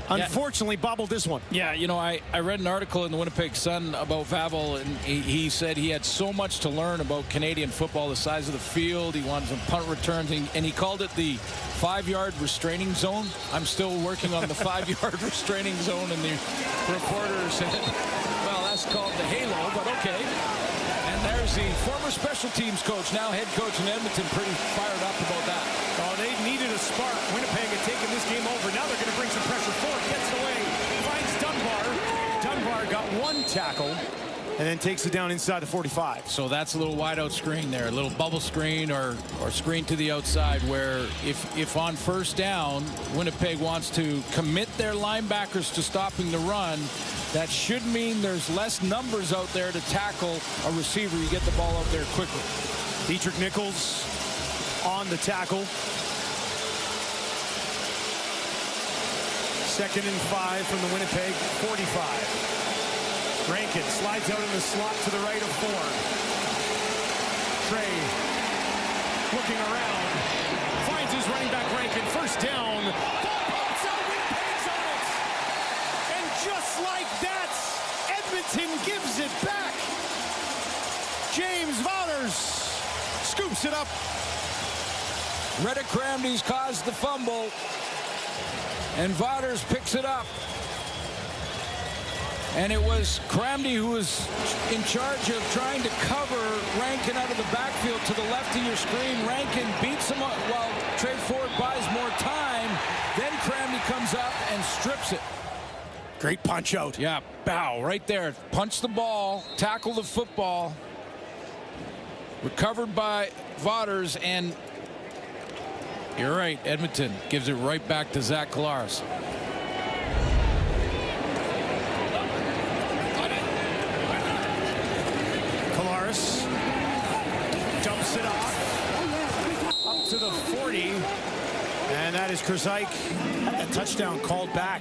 Unfortunately, bobbled this one. Yeah, you know, I read an article in the Winnipeg Sun about Vavel, and he said he had so much to learn about Canadian football, the size of the field. He wanted some punt returns, and he called it the 5-yard restraining zone. I'm still working on the 5-yard restraining zone, and the reporter said, well, that's called the halo, but okay. And there's the former special teams coach, now head coach in Edmonton, pretty fired up about that. Oh, they needed a spark. Winnipeg had taken this game over. Now they're going to bring some pressure forward. Gets away. Finds Dunbar. Dunbar got 1 tackle and then takes it down inside the 45. So that's a little wide out screen there, a little bubble screen or screen to the outside, where if on first down, Winnipeg wants to commit their linebackers to stopping the run, that should mean there's less numbers out there to tackle a receiver. You get the ball out there quickly. Dietrich Nichols on the tackle. 2nd and 5 from the Winnipeg 45. Rankin slides out in the slot to the right of Ford. Trey looking around. Finds his running back Rankin. First down. Ball bounce out. Winnipeg's on it. And just like that, Edmonton gives it back. James Wouters scoops it up. Reddick Cramdy's caused the fumble, and Wouters picks it up. And it was Cramdy who was in charge of trying to cover Rankin out of the backfield to the left of your screen. Rankin beats him up while Trey Ford buys more time. Then Cramdy comes up and strips it. Great punch out. Yeah, bow right there. Punch the ball, tackle the football. Recovered by Vaughters, and you're right, Edmonton gives it right back to Zach Collaros. Collaros dumps it off up to the 40, and that is Krzyzak. A touchdown called back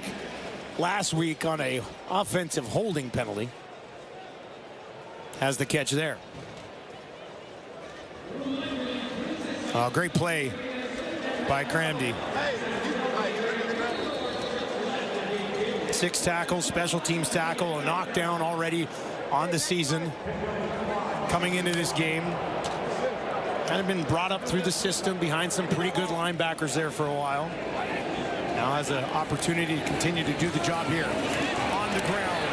last week on a offensive holding penalty. Has the catch there. Great play by Cramdy. 6 tackles, special teams tackle, a knockdown already on the season. Coming into this game, kind of been brought up through the system behind some pretty good linebackers there for a while. Now has an opportunity to continue to do the job here. On the ground,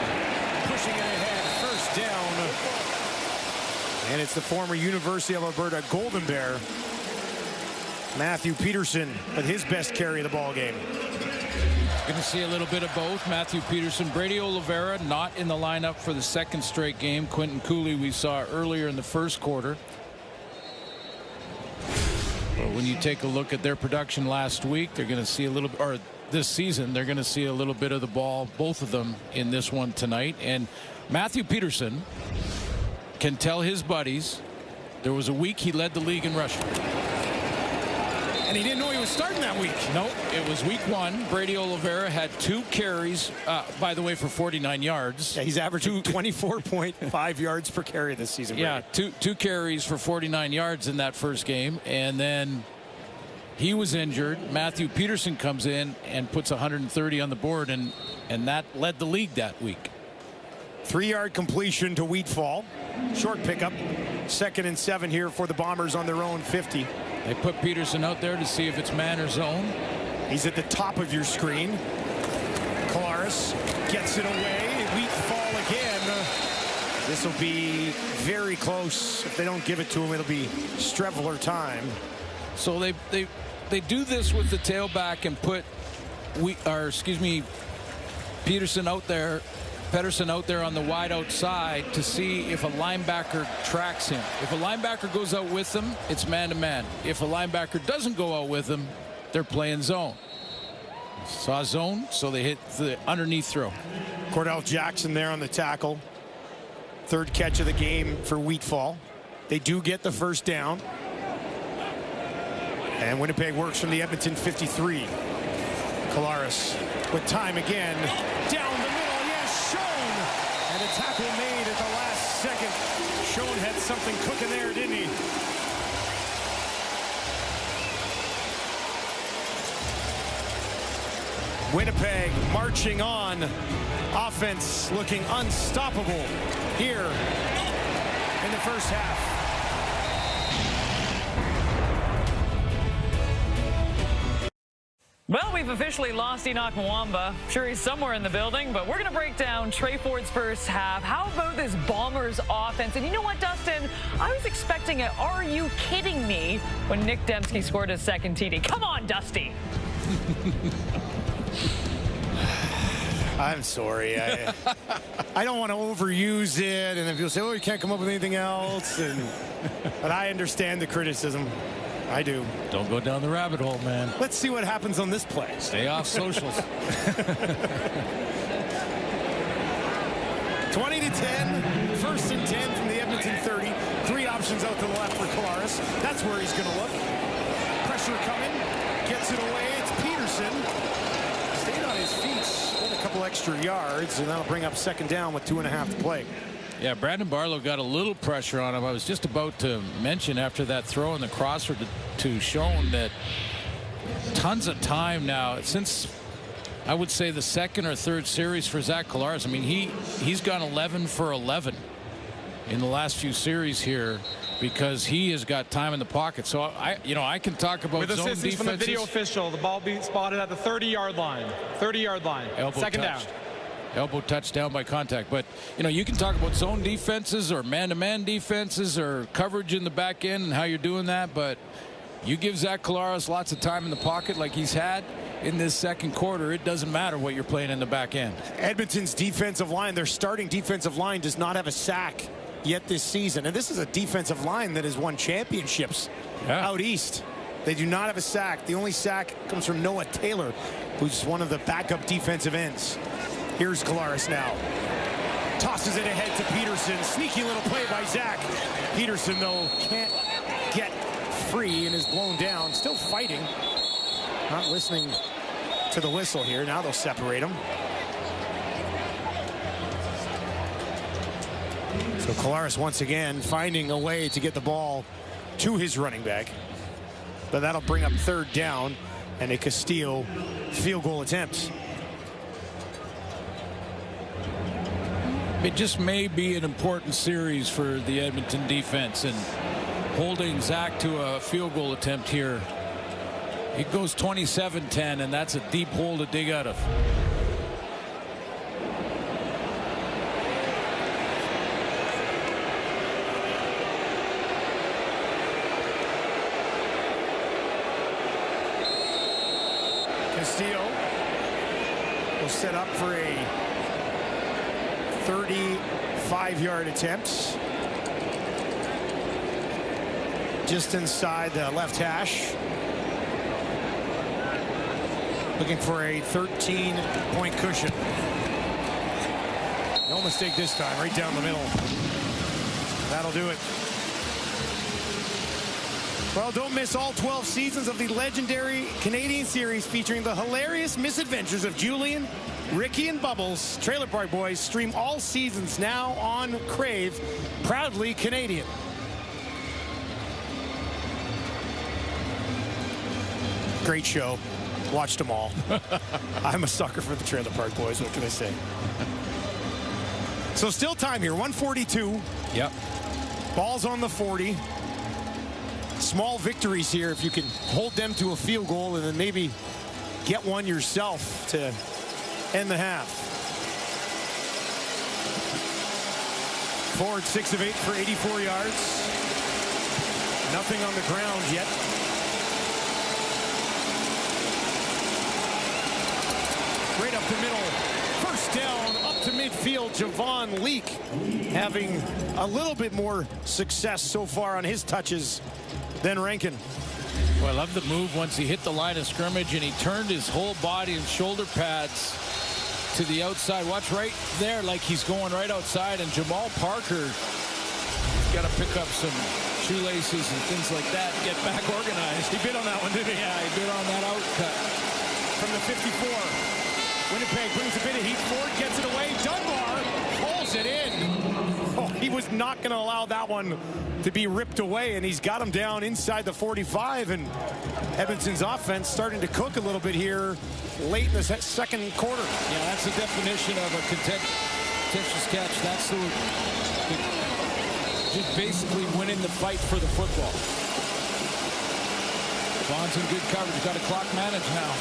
pushing it ahead, first down. And it's the former University of Alberta Golden Bear, Matthew Peterson, with his best carry of the ball game. Going to see a little bit of both. Matthew Peterson, Brady Oliveira not in the lineup for the second straight game. Quentin Cooley we saw earlier in the first quarter. But when you take a look at their production last week, they're going to see a little, or this season, they're going to see a little bit of the ball, both of them in this one tonight. And Matthew Peterson can tell his buddies there was a week he led the league in rushing. And he didn't know he was starting that week. Nope, it was week 1. Brady Oliveira had 2 carries, by the way, for 49 yards. Yeah, he's averaging 24.5 yards per carry this season. Yeah, two carries for 49 yards in that first game. And then he was injured. Matthew Peterson comes in and puts 130 on the board, and that led the league that week. 3-yard completion to Wheatfall. Short pickup. 2nd and 7 here for the Bombers on their own 50. They put Peterson out there to see if it's man or zone. He's at the top of your screen. Collaros gets it away. Wheatfall again. This will be very close. If they don't give it to him, it'll be Streveler time. So they do this with the tailback and put Pedersen out there on the wide outside to see if a linebacker tracks him. If a linebacker goes out with him, it's man-to-man. If a linebacker doesn't go out with him, they're playing zone. Saw zone, so they hit the underneath throw. Cordell Jackson there on the tackle. 3rd catch of the game for Wheatfall. They do get the first down. And Winnipeg works from the Edmonton 53. Collaros with time again. Down the middle. And a tackle made at the last second. Schoen had something cooking there, didn't he? Winnipeg marching on. Offense looking unstoppable here in the first half. Well, we've officially lost Enoch Mwamba. Sure, he's somewhere in the building, but we're going to break down Trey Ford's first half. How about this Bombers offense? And you know what, Dustin? I was expecting a "are you kidding me" when Nick Dembski scored his second TD. Come on, Dusty. I'm sorry. I don't want to overuse it, and then people say, "Oh, you can't come up with anything else." But I understand the criticism. I do. Don't go down the rabbit hole, man. Let's see what happens on this play. Stay off socials. 20 to 10. 1st and 10 from the Edmonton 30. 3 options out to the left for Collaros. That's where he's going to look. Pressure coming. Gets it away. It's Peterson. Stayed on his feet. Get a couple extra yards, and that'll bring up 2nd down with 2.5 to play. Yeah, Brandon Barlow got a little pressure on him. I was just about to mention after that throw in the crosser to Schoen that tons of time now since I would say the 2nd or 3rd series for Zach Collaros. I mean, he's gone 11 for 11 in the last few series here because he has got time in the pocket. So I can talk about with zone assistance defenses. from the video official. The ball being spotted at the 30-yard line. 30-yard line. Elbow 2nd touched. down. Elbow touchdown by contact. But, you know, you can talk about zone defenses or man-to-man defenses or coverage in the back end and how you're doing that. But you give Zach Collaros lots of time in the pocket like he's had in this second quarter, it doesn't matter what you're playing in the back end. Edmonton's defensive line, their starting defensive line, does not have a sack yet this season. And this is a defensive line that has won championships out east. They do not have a sack. The only sack comes from Noah Taylor, who's one of the backup defensive ends. Here's Collaros now. Tosses it ahead to Peterson. Sneaky little play by Zach. Peterson, though, can't get free and is blown down. Still fighting. Not listening to the whistle here. Now they'll separate him. So Collaros once again finding a way to get the ball to his running back. But that'll bring up third down and a Castillo field goal attempt. It just may be an important series for the Edmonton defense, and holding Zach to a field goal attempt here. It goes 27-10, and that's a deep hole to dig out of. Castillo will set up for a 35-yard attempt. Just inside the left hash. Looking for a 13-point cushion. No mistake this time, right down the middle. That'll do it. Well, don't miss all 12 seasons of the legendary Canadian series featuring the hilarious misadventures of Julian, Ricky, and Bubbles. Trailer Park Boys stream all seasons now on Crave. Proudly Canadian. Great show. Watched them all. I'm a sucker for the Trailer Park Boys. What can I say? So still time here. 1:42. Yep. Ball's on the 40. Small victories here if you can hold them to a field goal and then maybe get one yourself to end the half. Ford 6 of 8 for 84 yards. Nothing on the ground yet. Right up the middle. First down, up to midfield. Javon Leake having a little bit more success so far on his touches than Rankin. Well, I love the move once he hit the line of scrimmage and he turned his whole body and shoulder pads to the outside. Watch right there, like he's going right outside. And Jamal Parker got to pick up some shoelaces and things like that, get back organized. He bid on that one, didn't he? Yeah, he bid on that out cut. From the 54. Winnipeg brings a bit of heat. Ford gets it away. Dunbar pulls it in. Oh, he was not going to allow that one to be ripped away, and he's got him down inside the 45. And Edmonton's offense starting to cook a little bit here late in the second quarter. Yeah, that's the definition of a contentious catch. That's the just basically winning the fight for the football. Vaughn's in good coverage. Got a clock manage now.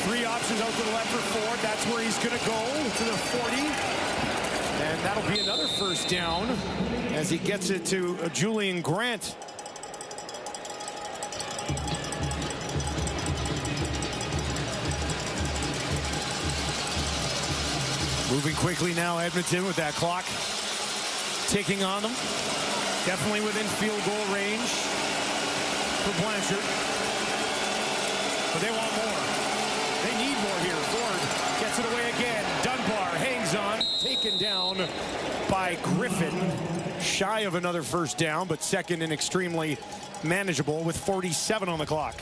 3 options out to the left for Ford. That's where he's going to go, to the 40. And that'll be another first down as he gets it to Julian Grant. Moving quickly now, Edmonton, with that clock ticking on them. Definitely within field goal range for Blanchard. But they want more. They need more here. Ford gets it away again. Dunbar hangs on. Taken down by Griffin. Shy of another first down, but second and extremely manageable with 47 on the clock.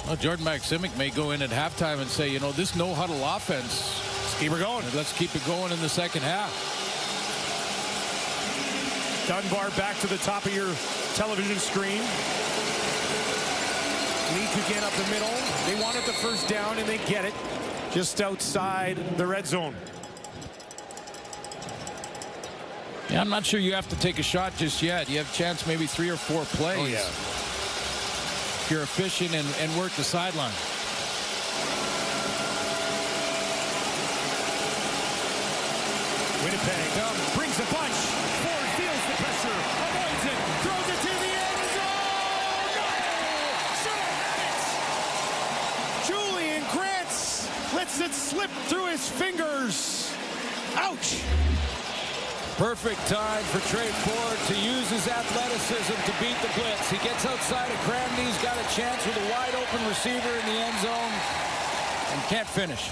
Well, Jordan Maximic may go in at halftime and say, you know, this no-huddle offense, let's keep her going. Let's keep it going in the second half. Dunbar back to the top of your television screen. Leak again up the middle. They wanted the first down, and they get it just outside the red zone. Yeah, I'm not sure you have to take a shot just yet. You have a chance maybe 3 or 4 plays. Oh, yeah. If you're efficient and work the sideline. Winnipeg brings a bunch. Ford feels the pressure, avoids it, throws it to the end zone. No! Should have had it. Julian Grants lets it slip through his fingers. Ouch. Perfect time for Trey Ford to use his athleticism to beat the blitz. He gets outside of Cranley. He's got a chance with a wide open receiver in the end zone and can't finish.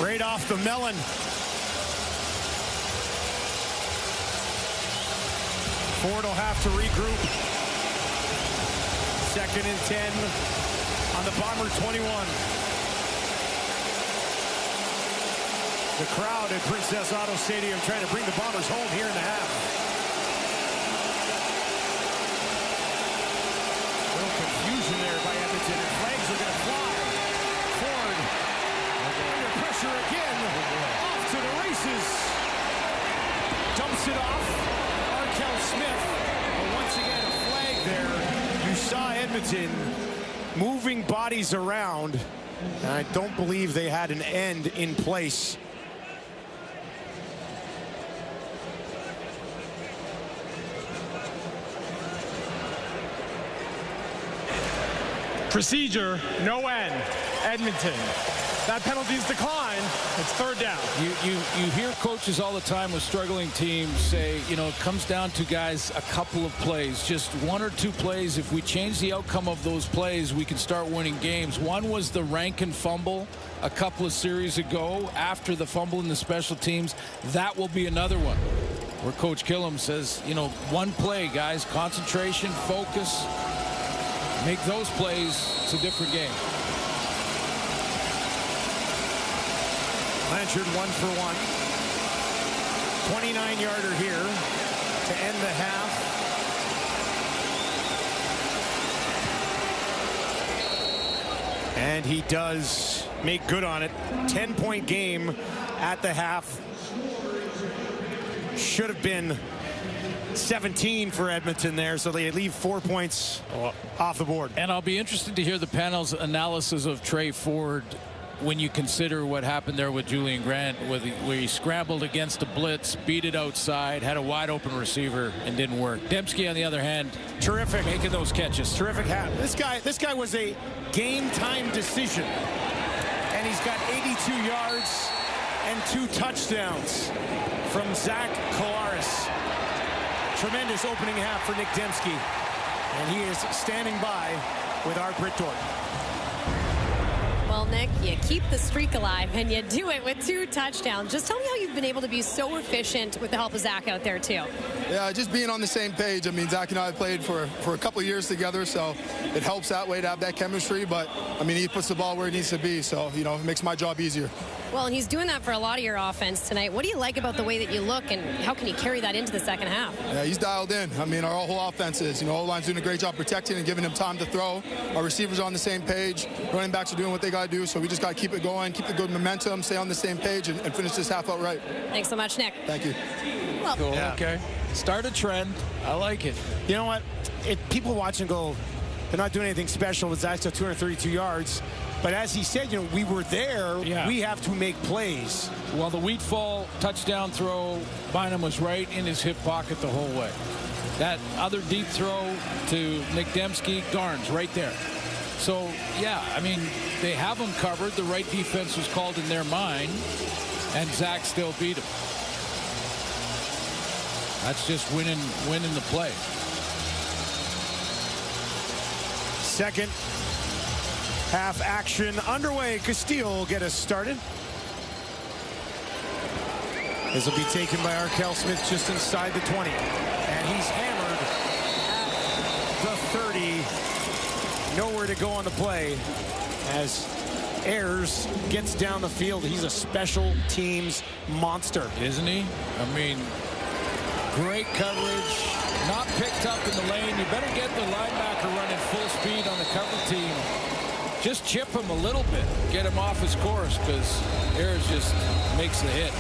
Right off the melon. Ford will have to regroup. 2nd and 10 on the Bomber 21. The crowd at Princess Auto Stadium trying to bring the Bombers home here in the half. A little confusion there by Edmonton, and flags are going to fly. Ford under pressure again. Off to the races. Dumps it off. Arkell Smith. But once again, a flag there. You saw Edmonton moving bodies around. And I don't believe they had an end in place. Procedure, no end. Edmonton. That penalty's decline. It's 3rd down. You hear coaches all the time with struggling teams say, you know, it comes down to, guys, a couple of plays, just 1 or 2 plays. If we change the outcome of those plays, we can start winning games. One was the Rankin fumble a couple of series ago after the fumble in the special teams. That will be another one where Coach Killam says, you know, 1 play, guys, concentration, focus. Make those plays, it's a different game. Blanchard 1 for 1. 29-yarder here to end the half. And he does make good on it. 10-point game at the half. Should have been 17 for Edmonton there, so they leave 4 points off the board. And I'll be interested to hear the panel's analysis of Trey Ford when you consider what happened there with Julian Grant, where he scrambled against a blitz, beat it outside, had a wide open receiver, and didn't work. Dembski, on the other hand, terrific, making those catches. Terrific. This guy was a game time decision, and he's got 82 yards and 2 touchdowns from Zach Collaros. Tremendous opening half for Nick Dembski, and he is standing by with our Britt-Dort. Well, Nick, you keep the streak alive, and you do it with 2 touchdowns. Just tell me how you've been able to be so efficient with the help of Zach out there, too. Yeah, just being on the same page. I mean, Zach and I played for a couple of years together, so it helps that way to have that chemistry. But, I mean, he puts the ball where it needs to be, so, you know, it makes my job easier. Well, and he's doing that for a lot of your offense tonight. What do you like about the way that you look, and how can you carry that into the second half? Yeah, he's dialed in. I mean, our whole offense is. You know, O-line's doing a great job protecting and giving him time to throw. Our receivers are on the same page. Running backs are doing what they got to do, so we just got to keep it going, keep the good momentum, stay on the same page, and finish this half out right. Thanks so much, Nick. Thank you. Well, Cool. Yeah. Okay. Start a trend. I like it. You know what? People watch and go, they're not doing anything special with Zach, 232 yards. But as he said, you know, we were there. Yeah. We have to make plays. Well, the Wheatfall touchdown throw, Bynum was right in his hip pocket the whole way. That other deep throw to Nick Dembski, Garnes right there. So, yeah, I mean, they have him covered. The right defense was called in their mind, and Zach still beat him. That's just winning the play. Second half action underway. Castile will get us started. This will be taken by Arkell Smith just inside the 20. And he's hammered at the 30. Nowhere to go on the play as Ayers gets down the field. He's a special teams monster. Isn't he? I mean, great coverage. Not picked up in the lane. You better get the linebacker running full speed on the cover team. Just chip him a little bit. Get him off his course, because Ayers just makes the hit.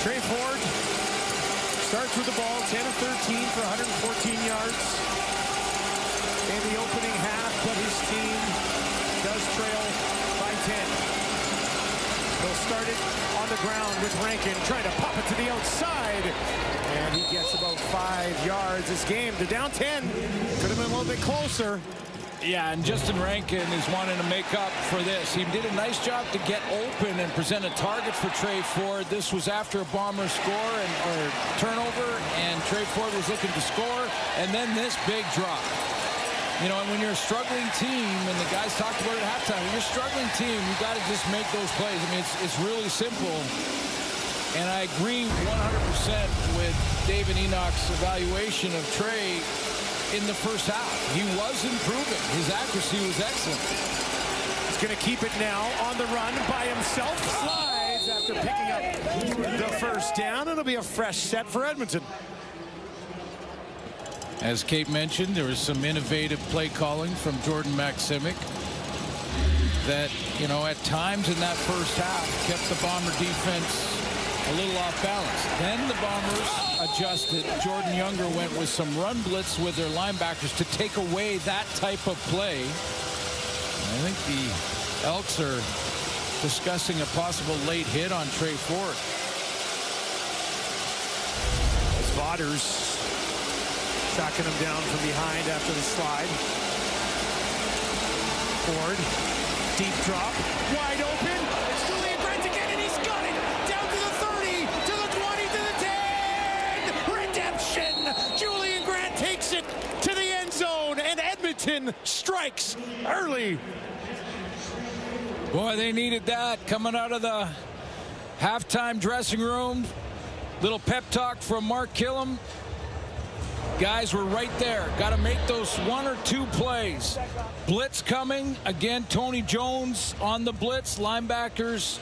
Trey Ford starts with the ball, 10 of 13 for 114 yards. in the opening half, but his team does trail by 10. They'll start it on the ground with Rankin trying to pop it to the outside. And he gets about 5 yards. This game, they're down 10. Could have been a little bit closer. Yeah, and Justin Rankin is wanting to make up for this. He did a nice job to get open and present a target for Trey Ford. This was after a Bomber score or turnover, and Trey Ford was looking to score, and then this big drop. You know, and when you're a struggling team, and the guys talked about it at halftime, when you're a struggling team, you got to just make those plays. I mean, it's really simple. And I agree 100% with David Enoch's evaluation of Trey in the first half. He was improving. His accuracy was excellent. He's going to keep it now on the run by himself. Slides after picking up the first down. It'll be a fresh set for Edmonton. As Kate mentioned, there was some innovative play calling from Jordan Maksimic that, you know, at times in that first half kept the Bomber defense a little off balance. Then the Bombers adjusted. Jordan Younger went with some run blitz with their linebackers to take away that type of play. I think the Elks are discussing a possible late hit on Trey Ford. As Vaughters tracking him down from behind after the slide. Ford, deep drop, wide open. It's Julian Grant again, and he's got it. Down to the 30, to the 20, to the 10. Redemption. Julian Grant takes it to the end zone, and Edmonton strikes early. Boy, they needed that coming out of the halftime dressing room. Little pep talk from Mark Killam. Guys were right there. Got to make those 1 or 2 plays. Blitz coming. Again, Tony Jones on the blitz. Linebackers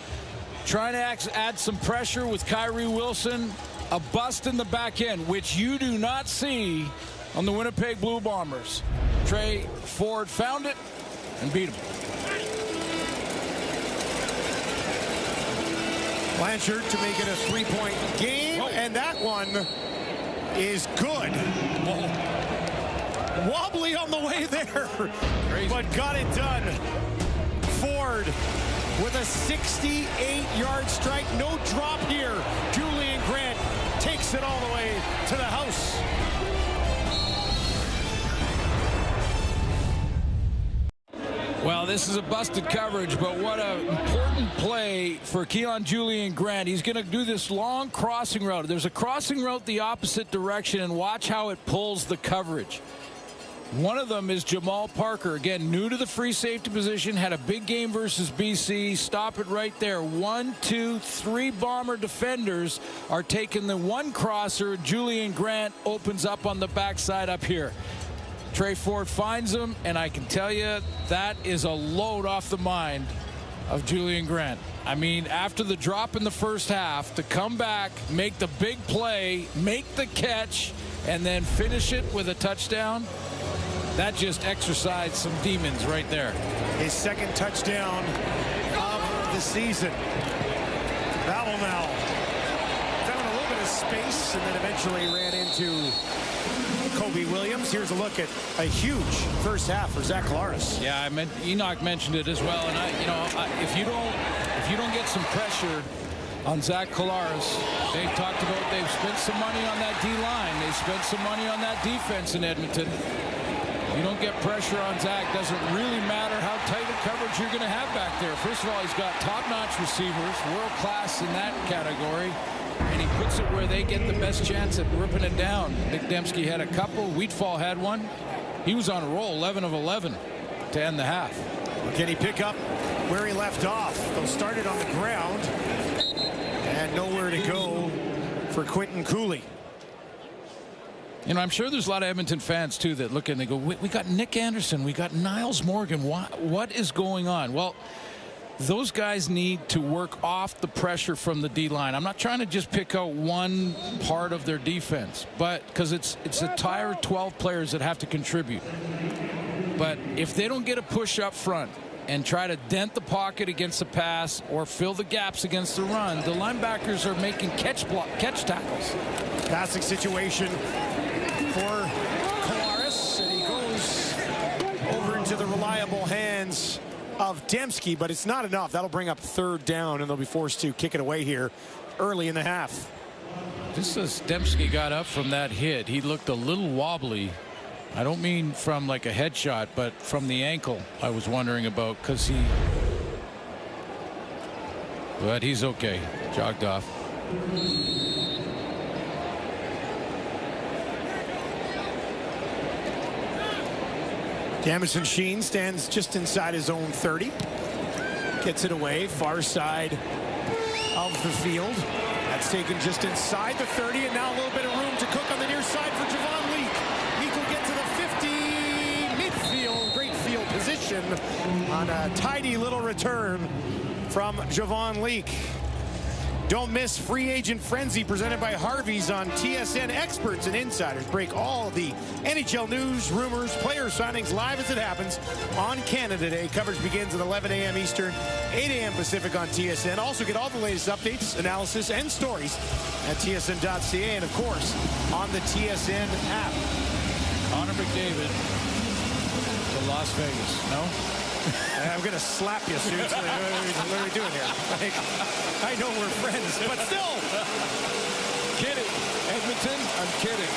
trying to add some pressure with Kyrie Wilson. A bust in the back end, which you do not see on the Winnipeg Blue Bombers. Trey Ford found it and beat him. Blanchard to make it a 3-point game, and that one is good. Wobbly on the way there, but got it done. Ford with a 68-yard strike. No drop here. Julian Grant takes it all the way to the house. Well, this is a busted coverage, but what an important play for Keon Julian Grant. He's going to do this long crossing route. There's a crossing route the opposite direction, and watch how it pulls the coverage. One of them is Jamal Parker. Again, new to the free safety position, had a big game versus BC. Stop it right there. 1, 2, 3 Bomber defenders are taking the one crosser. Julian Grant opens up on the backside up here. Trey Ford finds him, and I can tell you that is a load off the mind of Julian Grant. I mean, after the drop in the first half, to come back, make the big play, make the catch, and then finish it with a touchdown, that just exercised some demons right there. His second touchdown of the season. Babalnal found a little bit of space and then eventually ran into Kobe Williams. Here's a look at a huge first half for Zach Collaros. Yeah, Enoch mentioned it as well, and if you don't get some pressure on Zach Collaros, they've talked about they've spent some money on that D-line. They spent some money on that defense in Edmonton. You don't get pressure on Zach, doesn't really matter how tight a coverage you're going to have back there. First of all, he's got top-notch receivers, world class in that category. And he puts it where they get the best chance at ripping it down. Nick Dembski had a couple. Wheatfall had one. He was on a roll, 11 of 11 to end the half. Can he pick up where he left off? They'll start it on the ground. And nowhere to go for Quentin Cooley. You know, I'm sure there's a lot of Edmonton fans, too, that look and they go, we got Nick Anderson. We got Niles Morgan. What is going on? Well, those guys need to work off the pressure from the D-line. I'm not trying to just pick out one part of their defense, but because it's a entire 12 players that have to contribute. But if they don't get a push up front and try to dent the pocket against the pass or fill the gaps against the run, the linebackers are making catch tackles. Passing situation for Collaros, and he goes capable hands of Dembski, but it's not enough. That'll bring up 3rd down, and they'll be forced to kick it away here early in the half. Just as Dembski got up from that hit, he looked a little wobbly. I don't mean from like a headshot, but from the ankle I was wondering about, because but he's okay. Jogged off. Jamison Sheen stands just inside his own 30. Gets it away, far side of the field. That's taken just inside the 30, and now a little bit of room to cook on the near side for Javon Leak. Leak will get to the 50, midfield, great field position on a tidy little return from Javon Leak. Don't miss Free Agent Frenzy presented by Harvey's on TSN. Experts and insiders break all the NHL news, rumors, player signings live as it happens on Canada Day. Coverage begins at 11 a.m. Eastern, 8 a.m. Pacific on TSN. Also get all the latest updates, analysis, and stories at tsn.ca, and of course on the TSN app. Connor McDavid to Las Vegas. No? I'm going to slap you, Suits. What are we doing here? Like, I know we're friends, but still. Kidding. Edmonton, I'm kidding.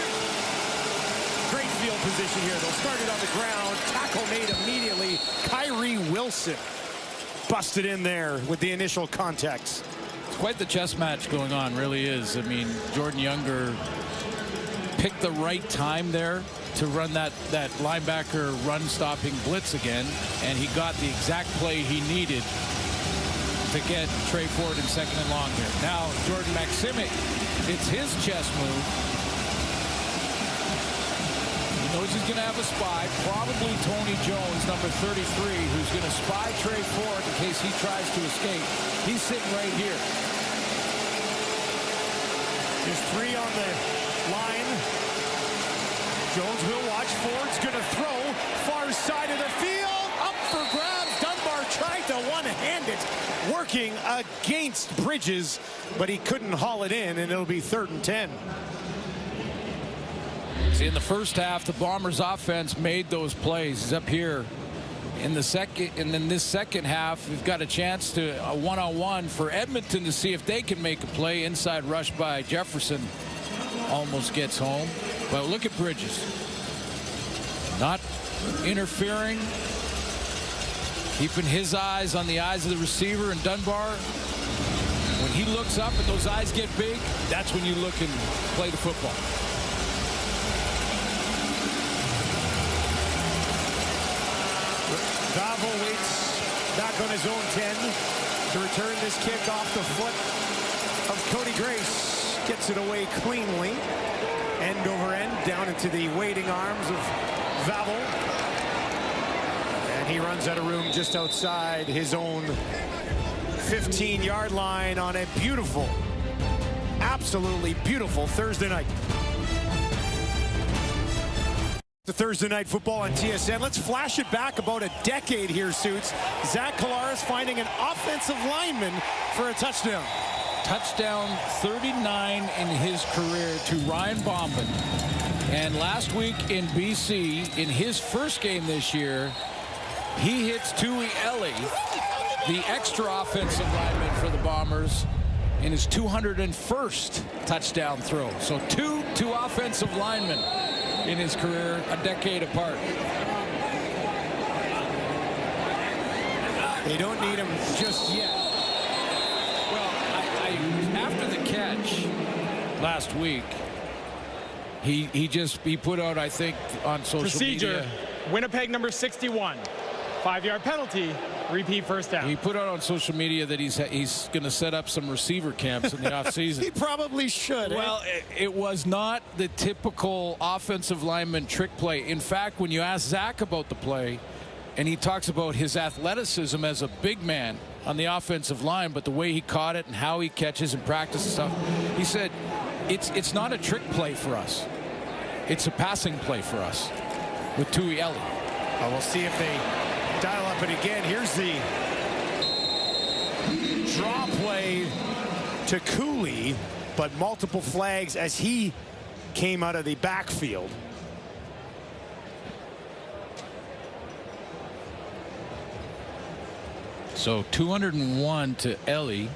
Great field position here. They'll start it on the ground. Tackle made immediately. Kyrie Wilson busted in there with the initial contact. It's quite the chess match going on, really is. I mean, Jordan Younger picked the right time there to run that linebacker run-stopping blitz again, and he got the exact play he needed to get Trey Ford in 2nd and long here. Now, Jordan Maximic, it's his chess move. He knows he's going to have a spy, probably Tony Jones, number 33, who's going to spy Trey Ford in case he tries to escape. He's sitting right here. There's 3 on the line. Jones will watch. Ford's going to throw. Far side of the field. Up for grabs. Dunbar tried to one-hand it. Working against Bridges, but he couldn't haul it in, and it'll be 3rd and 10. See, in the first half, the Bombers offense made those plays. He's up here in the second, and then this second half, we've got a chance to a one-on-one for Edmonton to see if they can make a play. Inside rush by Jefferson almost gets home. But look at Bridges. Not interfering. Keeping his eyes on the eyes of the receiver, and Dunbar, when he looks up and those eyes get big, that's when you look and play the football. Vavel waits back on his own 10 to return this kick off the foot of Cody Grace. Gets it away cleanly. End over end down into the waiting arms of Vavel. And he runs out of room just outside his own 15-yard line on a beautiful, absolutely beautiful Thursday night. The Thursday Night Football on TSN. Let's flash it back about a decade here, Suits. Zach Collaros finding an offensive lineman for a touchdown. Touchdown 39 in his career to Ryan Bombin. And last week in BC, in his first game this year, he hits Tui Eli, the extra offensive lineman for the Bombers, in his 201st touchdown throw. So two offensive linemen in his career, a decade apart. They don't need him just yet. Well, after the catch last week, he put out, I think, on social media. Winnipeg number 61. 5-yard penalty. Repeat first down. He put out on social media that he's going to set up some receiver camps in the offseason. He probably should. Well, it was not the typical offensive lineman trick play. In fact, when you ask Zach about the play, and he talks about his athleticism as a big man on the offensive line, but the way he caught it and how he catches and practice and stuff, he said, it's not a trick play for us. It's a passing play for us with Tui Eli. Well, we'll see if they dial up it again. Here's the draw play to Cooley, but multiple flags as he came out of the backfield. So 201 to Ellie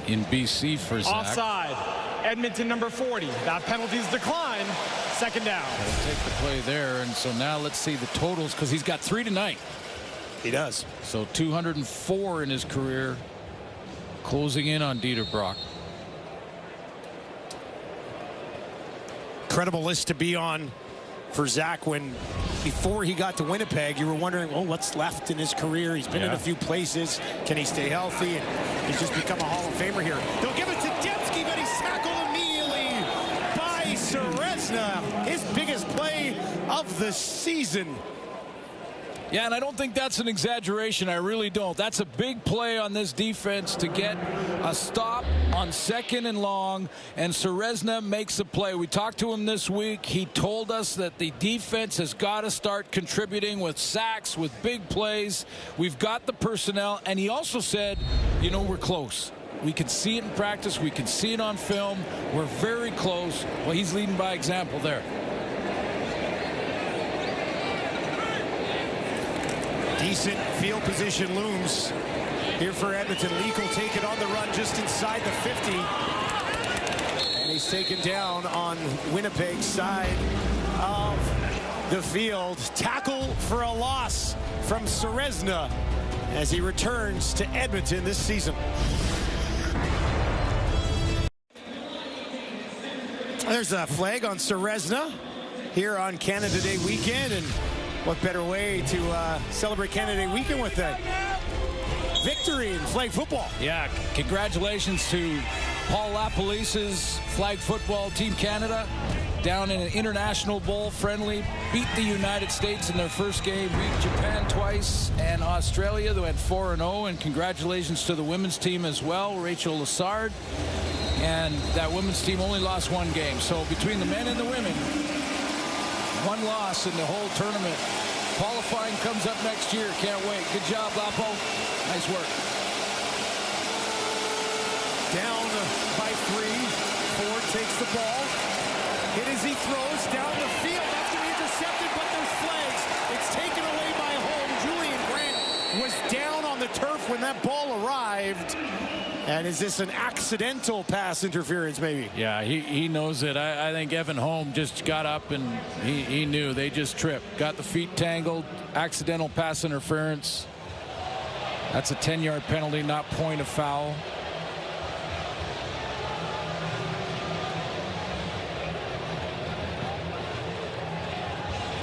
in BC for Zach. Offside. Edmonton number 40. That penalty's declined. Second down. They'll take the play there. And so now let's see the totals, because he's got 3 tonight. He does. So 204 in his career, closing in on Dieter Brock. Incredible list to be on for Zach, when before he got to Winnipeg, you were wondering, well, what's left in his career? He's been in a few places. Can he stay healthy? And he's just become a Hall of Famer here. They'll give it to Dembski, but he's tackled immediately by Serezna. His biggest play of the season. Yeah, and I don't think that's an exaggeration. I really don't. That's a big play on this defense to get a stop on 2nd and long, and Serezna makes a play. We talked to him this week. He told us that the defense has got to start contributing with sacks, with big plays. We've got the personnel, and he also said, you know, we're close. We can see it in practice. We can see it on film. We're very close. Well, he's leading by example there. Decent field position looms here for Edmonton. Leak will take it on the run just inside the 50. And he's taken down on Winnipeg's side of the field. Tackle for a loss from Serezna as he returns to Edmonton this season. There's a flag on Serezna here on Canada Day weekend, and what better way to celebrate Canada Day weekend with that victory in flag football. Yeah, congratulations to Paul LaPolice's flag football team Canada down in an international bowl friendly, beat the United States in their first game, beat Japan twice, and Australia. They went 4-0, and congratulations to the women's team as well, Rachel Lassard. And that women's team only lost 1 game. So between the men and the women, 1 loss in the whole tournament. Qualifying comes up next year. Can't wait. Good job, Lapo. Nice work. Down by 3. Ford takes the ball. Hit as he throws down the field. That's going to be intercepted, but there's flags. It's taken away by home. Julian Grant was down on the turf when that ball arrived. And is this an accidental pass interference, maybe? Yeah, he knows it. I think Evan Holm just got up and he knew. They just tripped. Got the feet tangled. Accidental pass interference. That's a 10-yard penalty, not point of foul.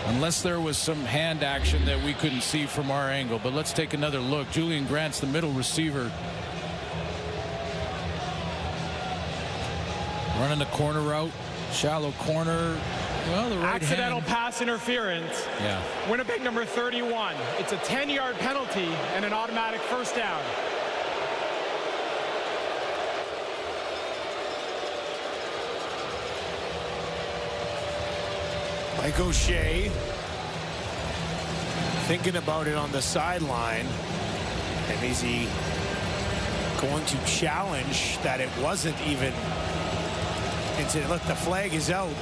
Unless there was some hand action that we couldn't see from our angle. But let's take another look. Julian Grant's the middle receiver. Running the corner route, shallow corner. Well, the right accidental hand. pass interference. Yeah. Winnipeg number 31. It's a 10-yard penalty and an automatic first down. Mike O'Shea thinking about it on the sideline. And is he going to challenge that it wasn't even? And say, look, the flag is out.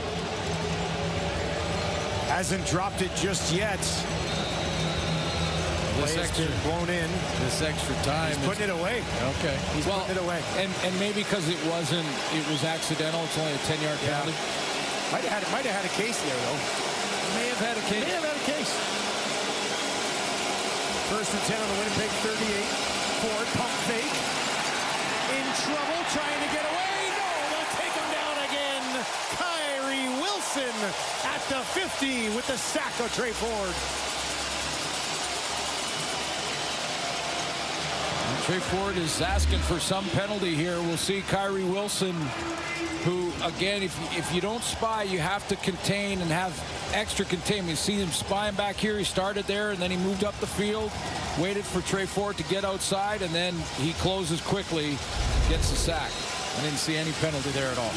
Hasn't dropped it just yet. This extra blown in. This extra time. He's putting it away. Okay. He's putting it away. And maybe because it was accidental. It's only a 10-yard penalty. Might have had a case there, though. May have had a case. May have had a case. 1st and 10 on the Winnipeg 38. Ford pump fake. In trouble, trying to get away. Kyrie Wilson at the 50 with the sack of Trey Ford. Trey Ford is asking for some penalty here. We'll see Kyrie Wilson, who, again, if you don't spy, you have to contain and have extra containment. You see him spying back here. He started there, and then he moved up the field, waited for Trey Ford to get outside, and then he closes quickly, gets the sack. I didn't see any penalty there at all.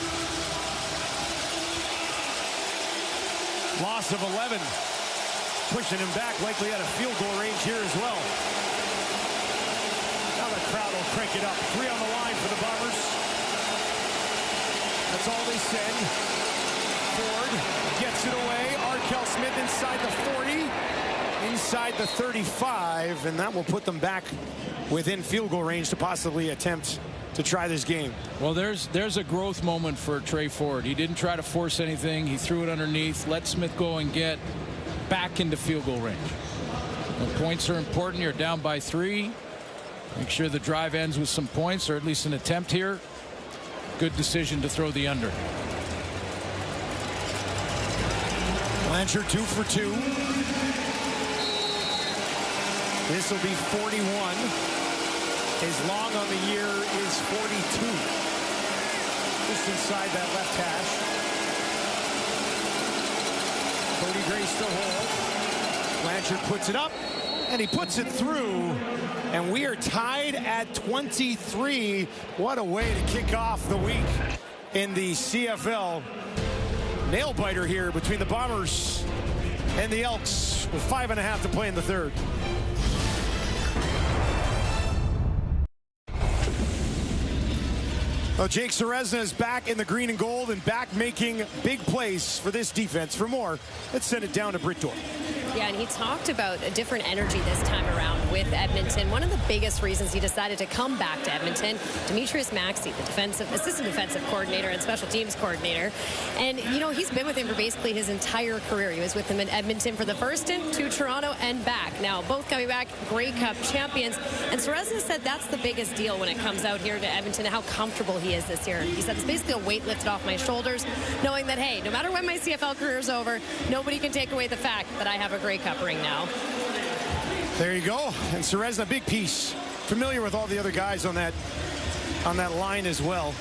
Loss of 11. Pushing him back, likely out of field goal range here as well. Now the crowd will crank it up. 3 on the line for the Bombers. That's all they said. Ford gets it away. Arkell Smith inside the 40. inside the 35, and that will put them back within field goal range to possibly attempt to try this game. Well, there's a growth moment for Trey Ford. He didn't try to force anything. He threw it underneath, let Smith go and get back into field goal range. When points are important, you're down by 3. Make sure the drive ends with some points, or at least an attempt here. Good decision to throw the under. Blanchard 2 for 2. This will be 41. His long on the year is 42. Just inside that left hash. Cody Gray still holds. Blanchard puts it up, and he puts it through. And we are tied at 23. What a way to kick off the week in the CFL. Nail biter here between the Bombers and the Elks with 5.5 to play in the third. Well, Jake Serezna is back in the green and gold and back making big plays for this defense. For more, let's send it down to Britt Dorff. Yeah, and he talked about a different energy this time around with Edmonton. One of the biggest reasons he decided to come back to Edmonton, Demetrius Maxey, the assistant defensive coordinator and special teams coordinator. And, you know, he's been with him for basically his entire career. He was with him in Edmonton for the first stint, to Toronto and back. Now, both coming back, Grey Cup champions. And Serezna said that's the biggest deal when it comes out here to Edmonton, how comfortable he is this year. He said it's basically a weight lifted off my shoulders, knowing that, hey, no matter when my CFL career is over, nobody can take away the fact that I have a Grey Cup ring now. There you go. And Serezna, big piece. Familiar with all the other guys on that line as well.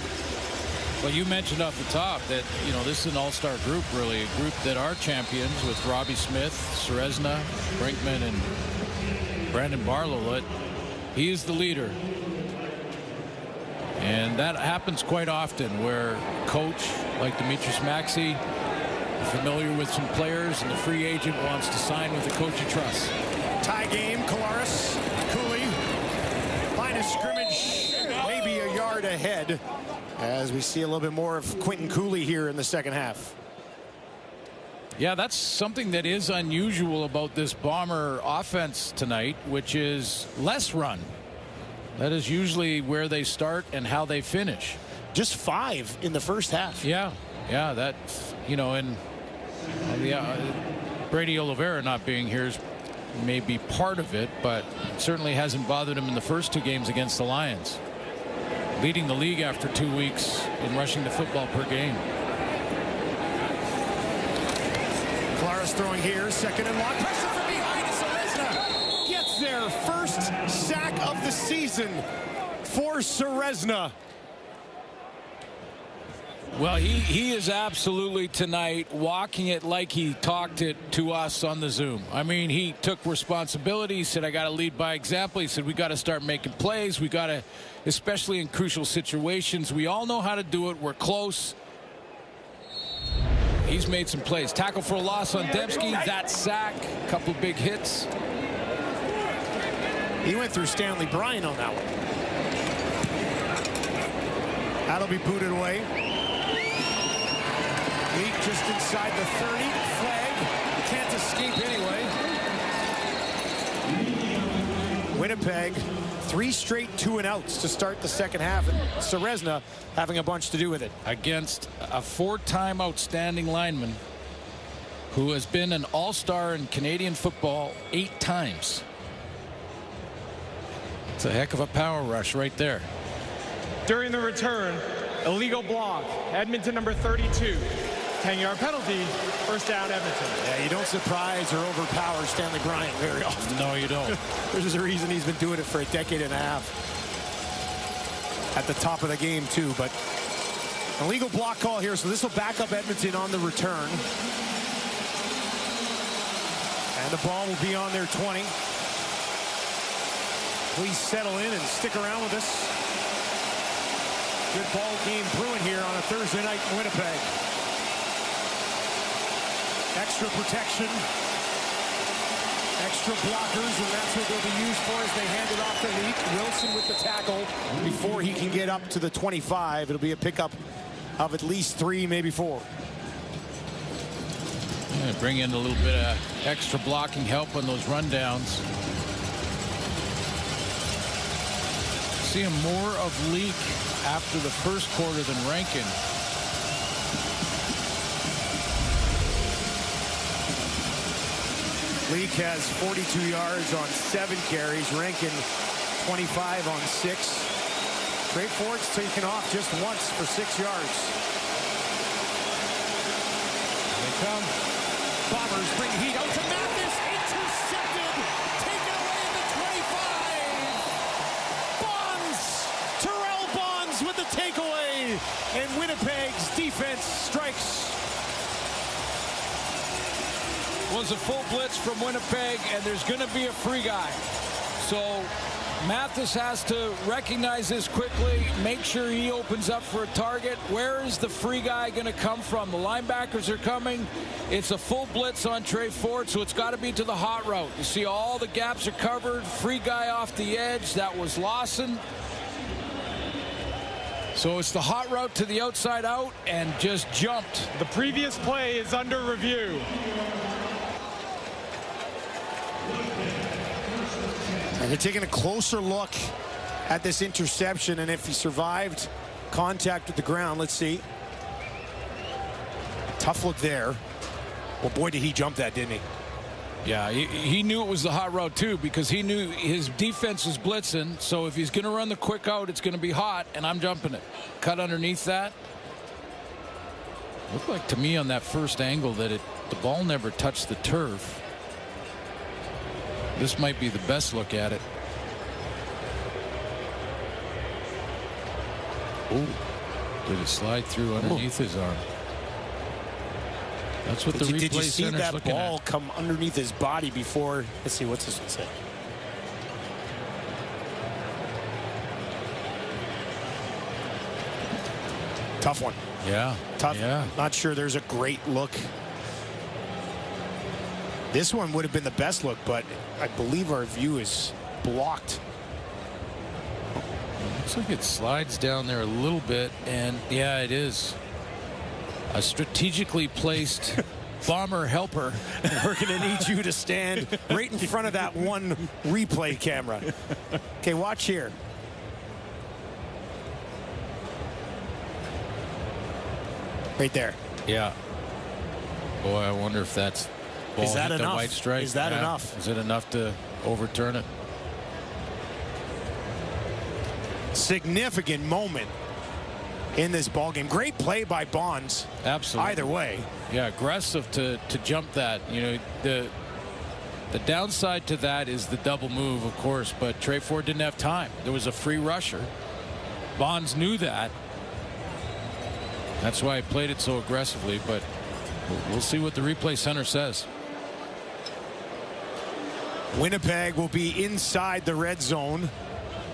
Well, you mentioned off the top that, you know, this is an all-star group, really. A group that are champions with Robbie Smith, Serezna, Brinkman, and Brandon Barlow. He is the leader. And that happens quite often where a coach like Demetrius Maxey, familiar with some players, and the free agent wants to sign with a coach he trusts. Tie game, Kolaris, Cooley. Line of scrimmage, maybe a yard ahead, as we see a little bit more of Quentin Cooley here in the second half. Yeah, that's something that is unusual about this Bomber offense tonight, which is less run. That is usually where they start and how they finish. Just 5 in the first half. Yeah, that's, you know, and Brady Oliveira not being here is maybe part of it, but certainly hasn't bothered him in the first 2 games against the Lions. Leading the league after 2 weeks in rushing the football per game. Claris throwing here, second and long. Pressure from behind. Serezna gets their first sack of the season for Serezna. Well, he is absolutely tonight walking it like he talked it to us on the Zoom. I mean, he took responsibility. He said, I got to lead by example. He said, we got to start making plays. We got to, especially in crucial situations. We all know how to do it. We're close. He's made some plays. Tackle for a loss on Dembski. That sack. A couple of big hits. He went through Stanley Bryan on that one. That'll be booted away. Leak just inside the 30. Flag. Can't escape anyway. Winnipeg, 3 straight 2-and-outs to start the second half. And Serezna having a bunch to do with it. Against a 4-time outstanding lineman who has been an all-star in Canadian football 8 times. It's a heck of a power rush right there. During the return, illegal block, Edmonton number 32. 10-yard penalty, first down Edmonton. Yeah, you don't surprise or overpower Stanley Bryan very often. No, you don't. There's a reason he's been doing it for a decade and a half. At the top of the game, too. But an illegal block call here, so this will back up Edmonton on the return. And the ball will be on their 20. Please settle in and stick around with us. Good ball game brewing here on a Thursday night in Winnipeg. Extra protection, extra blockers, and that's what they'll be used for as they hand it off to Leak. Wilson with the tackle before he can get up to the 25. It'll be a pickup of at least 3, maybe 4. Bring in a little bit of extra blocking help on those rundowns. Seeing more of Leak after the first quarter than Rankin. Leak has 42 yards on 7 carries. Rankin 25 on 6. Trey Ford's taken off just once for 6 yards. Here they come. Bombers bring heat out to Mathis. Intercepted. Taken away at the 25. Bonds. Terrell Bonds with the takeaway. And Winnipeg's defense strikes. Was a full blitz from Winnipeg, and there's going to be a free guy. So Mathis has to recognize this quickly, make sure he opens up for a target. Where is the free guy going to come from? The linebackers are coming. It's a full blitz on Trey Ford, so it's got to be to the hot route. You see all the gaps are covered. Free guy off the edge. That was Lawson. So it's the hot route to the outside out and just jumped. The previous play is under review. And they're taking a closer look at this interception, and if he survived contact with the ground. Let's see. Tough look there. Well, boy, did he jump that, didn't he? Yeah, he knew it was the hot route, too, because he knew his defense was blitzing. So if he's going to run the quick out, it's going to be hot, and I'm jumping it. Cut underneath that. Looked like to me on that first angle that the ball never touched the turf. This might be the best look at it. Ooh, did it slide through underneath his arm? That's what the replay Did you see center's that looking ball at. come underneath his body before? Let's see, what's this one say? Tough one. Yeah. Tough. Yeah. Not sure there's a great look. This one would have been the best look, but I believe our view is blocked. Looks like it slides down there a little bit, and yeah, it is. A strategically placed bomber helper. We're going to need you to stand right in front of that one replay camera. Okay, watch here. Right there. Yeah. Boy, I wonder if that's ball Is that hit enough? the white stripe. Is that enough? Is it enough to overturn it? Significant moment in this ball game. Great play by Bonds. Absolutely. Either way. Yeah, aggressive to jump that. You know, the downside to that is the double move, of course, but Trey Ford didn't have time. There was a free rusher. Bonds knew that. That's why he played it so aggressively, but we'll see what the replay center says. Winnipeg will be inside the red zone.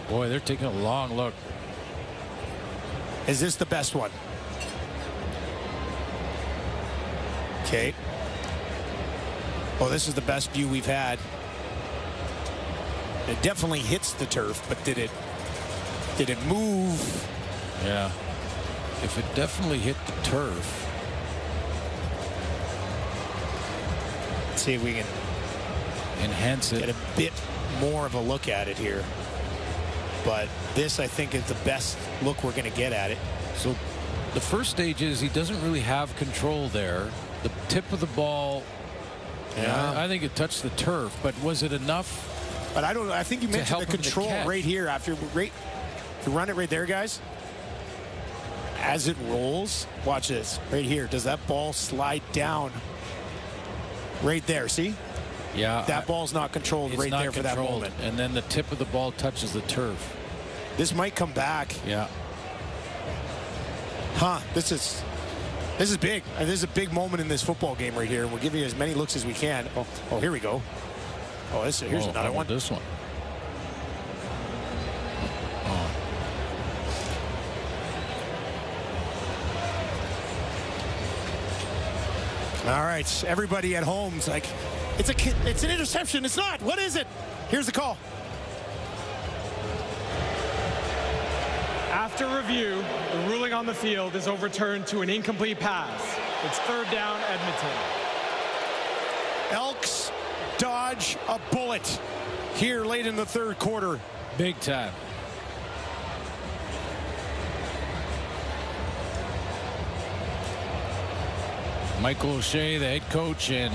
Boy, they're taking a long look. Is this the best one? Okay. Oh, this is the best view we've had. It definitely hits the turf, but did it move? Yeah. If it definitely hit the turf. Let's see if we can enhance it. Get a bit more of a look at it here. But this, I think, is the best look we're going to get at it. So the first stage is he doesn't really have control there. The tip of the ball, yeah, I think it touched the turf, but was it enough? But I don't know. I think you mentioned the control right here after if you run it right there, guys. As it rolls, watch this right here. Does that ball slide down right there? See? Yeah. That ball's not controlled right there for that moment. And then the tip of the ball touches the turf. This might come back. Yeah. Huh. This is big. This is a big moment in this football game right here. We'll give you as many looks as we can. Oh, here we go. Oh, here's another one. This one. All right, everybody at home's like, it's an interception. It's not. What is it? Here's the call. After review, the ruling on the field is overturned to an incomplete pass. It's third down, Edmonton. Elks dodge a bullet here late in the third quarter. Big time. Michael O'Shea, the head coach, and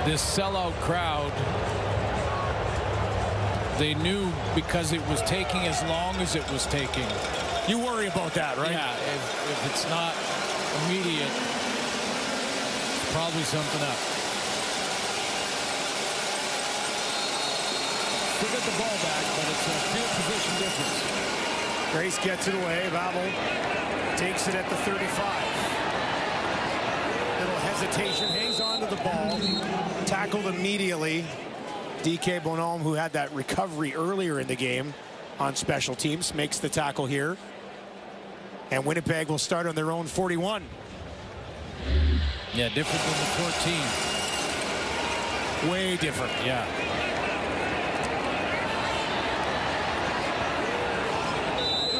this sellout crowd, they knew because it was taking as long as it was taking. You worry about that, right? Yeah, if it's not immediate, it's probably something up. Still get the ball back, but it's a field position difference. Grace gets it away. Babel takes it at the 35. Little hesitation, hangs on to the ball. Tackled immediately. DK Bonhomme, who had that recovery earlier in the game on special teams, makes the tackle here. And Winnipeg will start on their own 41. Yeah, different than the 14. Way different. Yeah.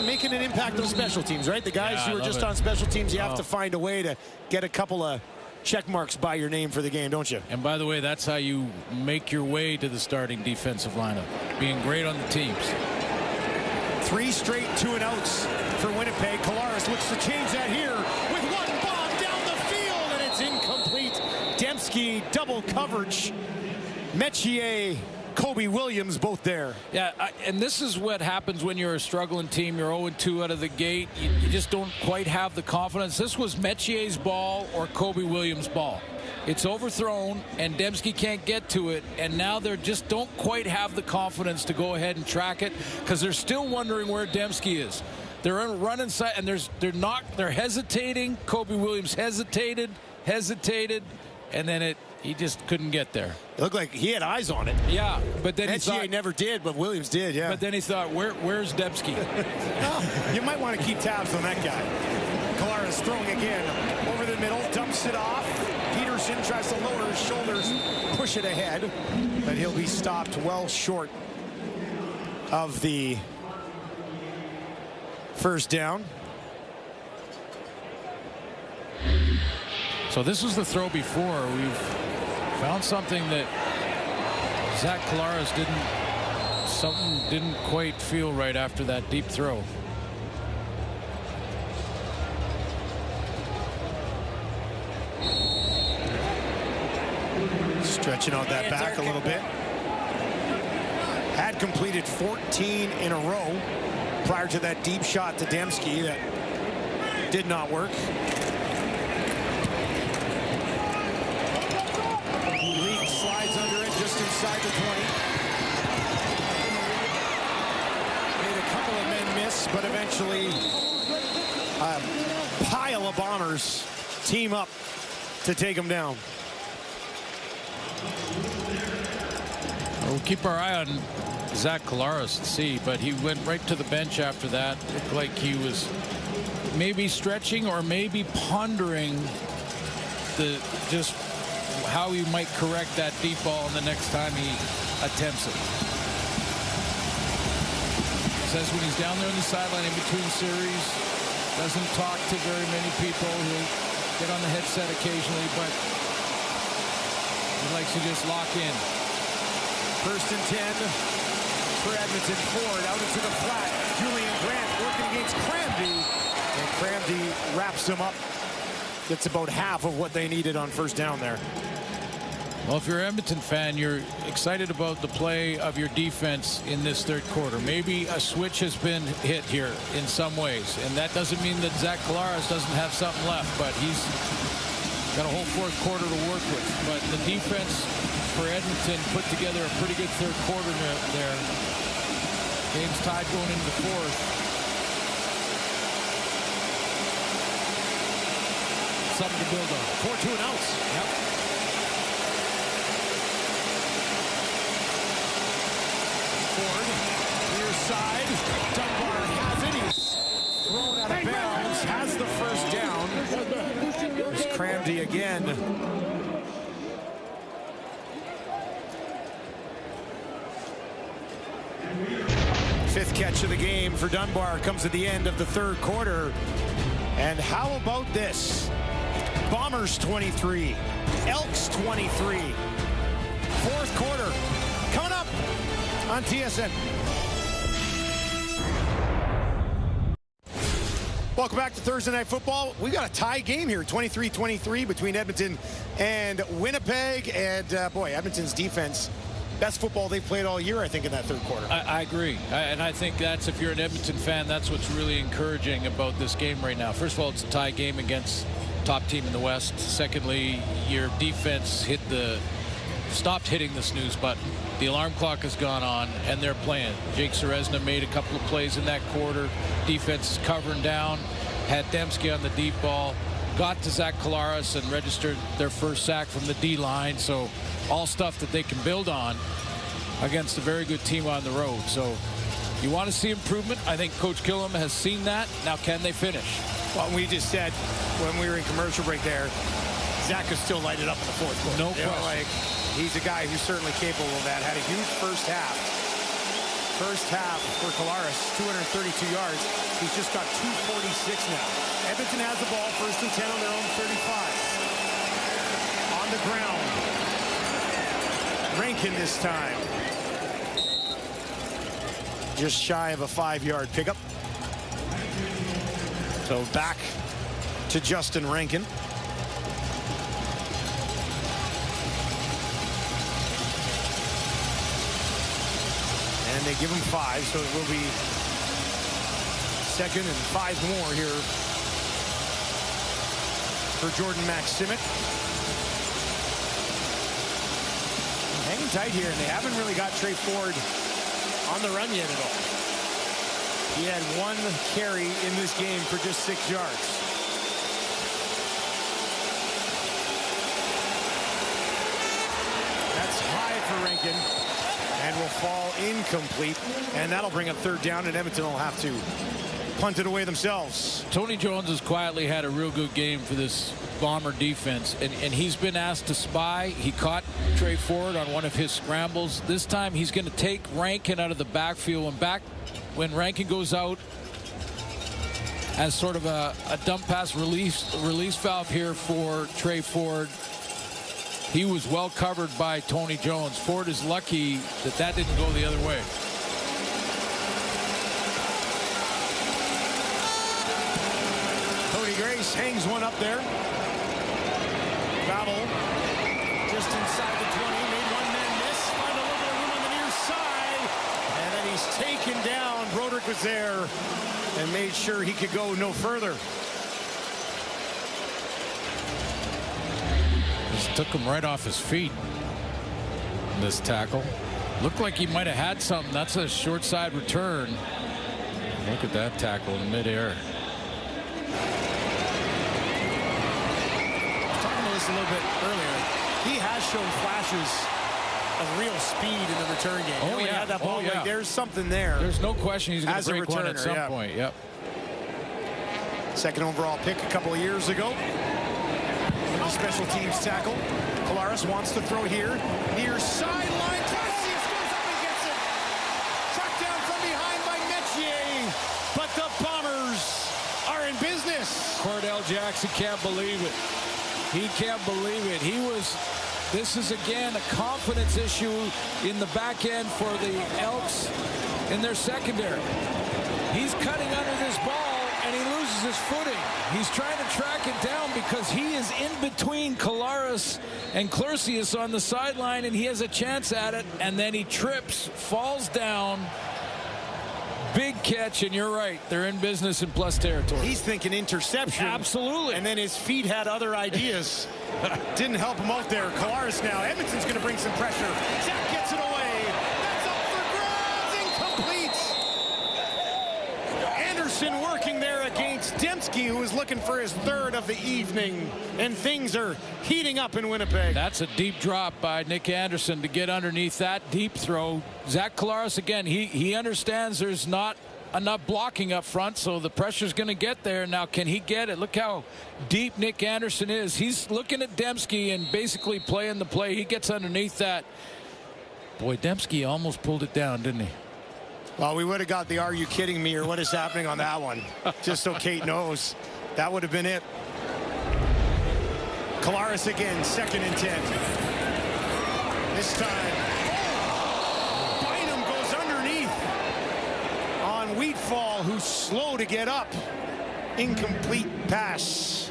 Making an impact on special teams, right? The guys who are just on special teams, you have to find a way to get a couple of check marks by your name for the game, don't you? And by the way, that's how you make your way to the starting defensive lineup, being great on the teams. 3 straight 2-and-outs for Winnipeg. Kolaris looks to change that here with one bomb down the field, and it's incomplete. Dembski, double coverage. Metier, Kobe Williams, both there. Yeah, and this is what happens when you're a struggling team. You're 0-2 out of the gate. You just don't quite have the confidence. This was Metier's ball or Kobe Williams' ball. It's overthrown, and Dembski can't get to it, and now they just don't quite have the confidence to go ahead and track it because they're still wondering where Dembski is. They're running side, and they're hesitating. Kobe Williams hesitated, and then he just couldn't get there. It looked like he had eyes on it. Yeah, but then he thought, never did, but Williams did, yeah. But then he thought, where's Dembski? Well, you might want to keep tabs on that guy. Kolaris throwing again over the middle, dumps it off. Peterson tries to lower his shoulders, push it ahead, but he'll be stopped well short of the first down. So this was the throw before. We've found something that Zach Kolaris didn't quite feel right after that deep throw. Stretching out that back a little bit. Had completed 14 in a row prior to that deep shot to Dembski that did not work. Leak slides under it just inside the 20. Made a couple of men miss, but eventually a pile of Bombers team up to take him down. We'll keep our eye on Zach Kolaris and see, but he went right to the bench after that. Looked like he was maybe stretching or maybe pondering just how he might correct that deep ball the next time he attempts it. Says when he's down there on the sideline in between series, doesn't talk to very many people. He'll get on the headset occasionally, but he likes to just lock in. 1st and 10 for Edmonton. Ford out into the flat. Julian Grant working against Cramdy. And Cramdy wraps him up. Gets about half of what they needed on first down there. Well, if you're an Edmonton fan, you're excited about the play of your defense in this third quarter. Maybe a switch has been hit here in some ways. And that doesn't mean that Zach Kolaris doesn't have something left, but he's got a whole fourth quarter to work with. But the defense for Edmonton put together a pretty good third quarter there. Game's tied going into the fourth. Something to build on. 4 2-and-outs. Yep. Ford, near side. Dunbar has it. He's thrown out of bounds. Has the first down. There's Cramdy again. Fifth catch of the game for Dunbar comes at the end of the third quarter. And how about this? Bombers 23, Elks 23. Fourth quarter coming up on TSN. Welcome back to Thursday Night Football. We've got a tie game here, 23-23 between Edmonton and Winnipeg. And boy, Edmonton's defense, best football they've played all year, I think, in that third quarter. I agree. And I think that's, if you're an Edmonton fan, that's what's really encouraging about this game right now. First of all, it's a tie game against top team in the West. Secondly, your defense stopped hitting the snooze button. The alarm clock has gone on, and they're playing. Jake Serezna made a couple of plays in that quarter. Defense is covering down. Had Dembski on the deep ball. Got to Zach Collaros and registered their first sack from the D-line. So all stuff that they can build on against a very good team on the road. So you want to see improvement. I think Coach Killam has seen that. Now, can they finish? Well, we just said when we were in commercial break there, Zach could still light it up in the fourth quarter. No question. Like, he's a guy who's certainly capable of that. Had a huge first half. First half for Collaros, 232 yards. He's just got 246 now. Edmonton has the ball, 1st and 10 on their own 35. On the ground. Rankin this time. Just shy of a 5-yard pickup. So back to Justin Rankin. And they give him 5, so it will be 2nd and 5 more here for Jordan Maximic. Hanging tight here, and they haven't really got Trey Ford on the run yet at all. He had 1 carry in this game for just 6 yards. That's high for Rankin. And will fall incomplete, and that'll bring up 3rd down, and Edmonton will have to punt it away themselves. Tony Jones has quietly had a real good game for this Bomber defense, and he's been asked to spy. He caught Trey Ford on one of his scrambles. This time he's going to take Rankin out of the backfield, and when Rankin goes out as sort of a dump pass release valve here for Trey Ford. He was well covered by Tony Jones. Ford is lucky that didn't go the other way. Cody Grace hangs one up there. Battle just inside the 20. Made 1 man miss. Find a little bit of room on the near side. And then he's taken down. Broderick was there and made sure he could go no further. Just took him right off his feet. This tackle. Looked like he might have had something. That's a short side return. Look at that tackle in midair. Talking to this a little bit earlier. He has shown flashes of real speed in the return game. Oh, yeah. Had that ball, like, there's something there. There's no question he's going to break one at some point. Yep. 2nd overall pick a couple of years ago. Special teams tackle. Collaros wants to throw here. Near sideline. Garcias goes up and gets it. Tracked down from behind by Metier. But the Bombers are in business. Cordell Jackson can't believe it. He can't believe it. This is again a confidence issue in the back end for the Elks in their secondary. He's cutting under this ball and he loses his footing. He's trying to track it down because he is in between Collaros and Clercius on the sideline, and he has a chance at it, and then he trips, falls down. Big catch, and you're right. They're in business in plus territory. He's thinking interception. Absolutely. And then his feet had other ideas. Didn't help him out there. Collaros now. Edmonton's going to bring some pressure. Zach gets it away. That's up for grabs. Incomplete. Anderson working there against Dembski, who is looking for his 3rd of the evening. And things are heating up in Winnipeg. That's a deep drop by Nick Anderson to get underneath that deep throw. Zach Collaros, again, he understands there's not enough blocking up front, so the pressure's going to get there. Now, can he get it? Look how deep Nick Anderson is. He's looking at Dembski and basically playing the play. He gets underneath that. Boy, Dembski almost pulled it down, didn't he? Well, we would have got the "Are you kidding me?" or "What is happening?" on that one, just so Kate knows. That would have been it. Collaros again, 2nd and 10. This time, Bynum goes underneath on Wheatfall, who's slow to get up. Incomplete pass.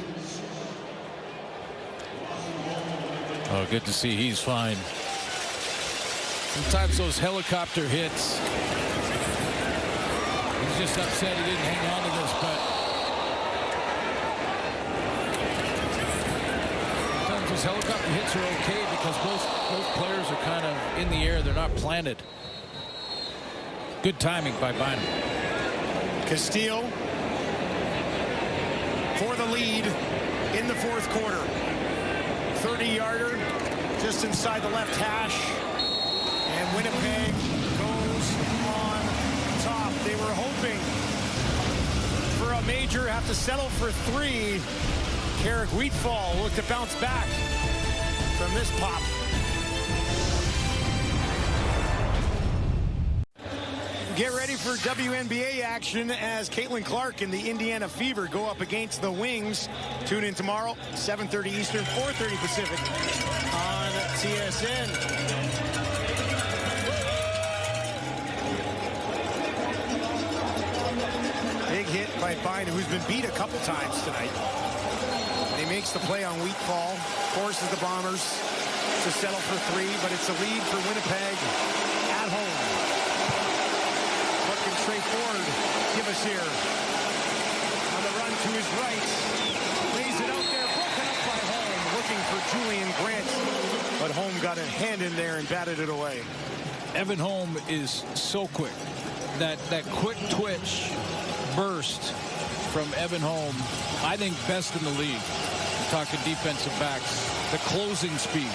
Oh, good to see he's fine. Sometimes those helicopter hits. He's just upset he didn't hang on to this, but sometimes those helicopter hits are okay because both players are kind of in the air. They're not planted. Good timing by Bynum. Castillo for the lead in the 4th quarter. 30-yarder just inside the left hash. And Winnipeg goes on top. They were hoping for a major, have to settle for 3. Carrick Wheatfall looked to bounce back from this pop. Get ready for WNBA action as Caitlin Clark and the Indiana Fever go up against the Wings. Tune in tomorrow, 7:30 Eastern, 4:30 Pacific on TSN. Big hit by Bynum, who's been beat a couple times tonight. He makes the play on Wheatfall, forces the Bombers to settle for 3, but it's a lead for Winnipeg at home. What can Trey Ford give us here? On the run to his right. Lays it out there, broken up by Holm, looking for Julian Grant. But Holm got a hand in there and batted it away. Evan Holm is so quick. That quick twitch burst from Evan Holm, I think best in the league. We're talking defensive backs. The closing speed.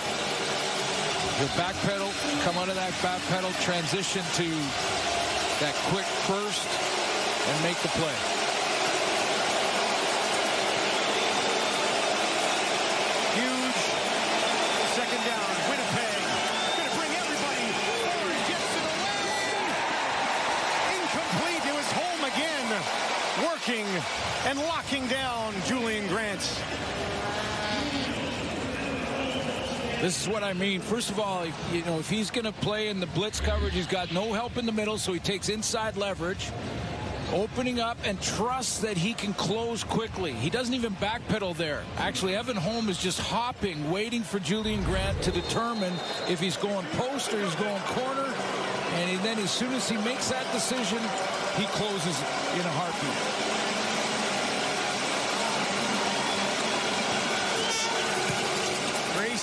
The back pedal, come out of that back pedal, transition to that quick burst and make the play. Huge 2nd down. Winnipeg going to bring everybody forward. Gets it away. Incomplete. It was Holm again, working and locking down Julian Grant. This is what I mean. First of all, if he's going to play in the blitz coverage, he's got no help in the middle, so he takes inside leverage, opening up and trusts that he can close quickly. He doesn't even backpedal there. Actually, Evan Holm is just hopping, waiting for Julian Grant to determine if he's going post or he's going corner. And then as soon as he makes that decision, he closes in a heartbeat.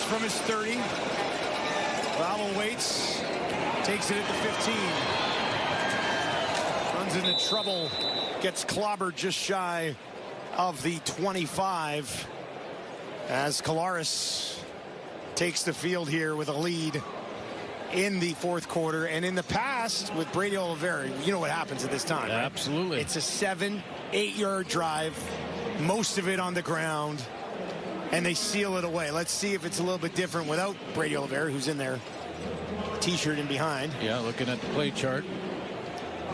From his 30. Vowel waits. Takes it at the 15. Runs into trouble. Gets clobbered just shy of the 25. As Collaros takes the field here with a lead in the 4th quarter. And in the past with Brady Oliveira, you know what happens at this time. Right? Absolutely. It's a 7-8-yard drive. Most of it on the ground. And they seal it away. Let's see if it's a little bit different without Brady Oliveira, who's in there, T-shirt in behind. Yeah, looking at the play chart.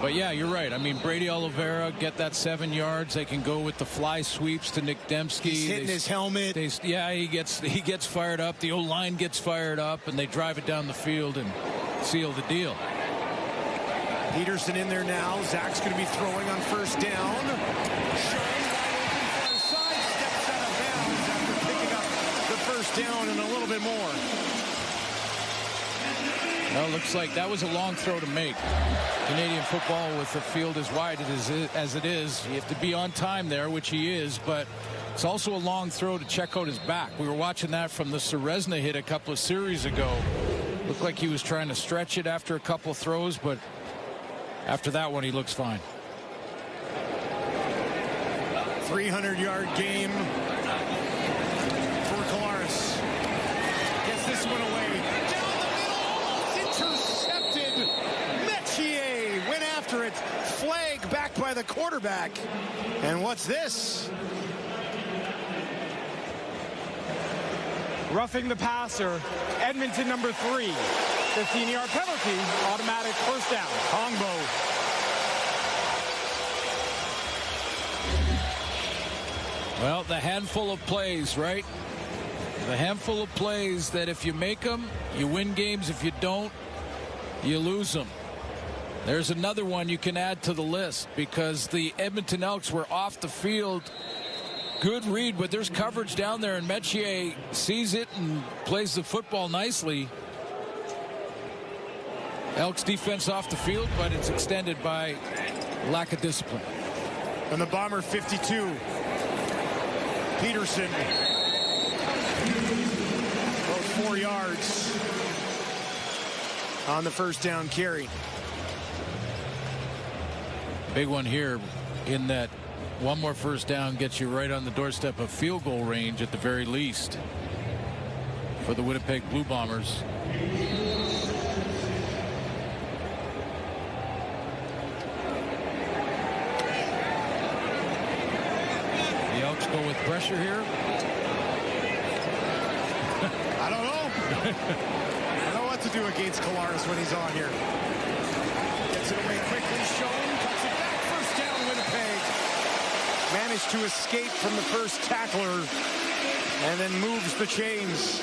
But yeah, you're right. I mean, Brady Oliveira get that 7 yards. They can go with the fly sweeps to Nick Dembski. He's hitting his helmet. Yeah, he gets fired up. The O-line gets fired up, and they drive it down the field and seal the deal. Peterson in there now. Zach's going to be throwing on 1st down. Down and a little bit more. Well, looks like that was a long throw to make. Canadian football with the field as wide as it is. You have to be on time there, which he is, but it's also a long throw to check out his back. We were watching that from the Serezna hit a couple of series ago. Looked like he was trying to stretch it after a couple of throws, but after that one, he looks fine. 300-yard game. This one away. Down the middle, almost intercepted. Metier went after it. Flag back by the quarterback. And what's this? Roughing the passer. Edmonton number 3. 15-yard penalty. Automatic 1st down. Hongbo. Well, the handful of plays, right? The handful of plays that if you make them, you win games. If you don't, you lose them. There's another one you can add to the list because the Edmonton Elks were off the field. Good read, but there's coverage down there, and Metier sees it and plays the football nicely. Elks defense off the field, but it's extended by lack of discipline. And the Bomber 52. Peterson. About 4 yards on the first down carry. Big one here in that one more first down gets you right on the doorstep of field goal range at the very least for the Winnipeg Blue Bombers. The Elks go with pressure here. I don't know. I don't know what to do against Collaros when he's on here. Gets it away quickly. Schoen cuts it back. First down, Winnipeg. Managed to escape from the first tackler and then moves the chains.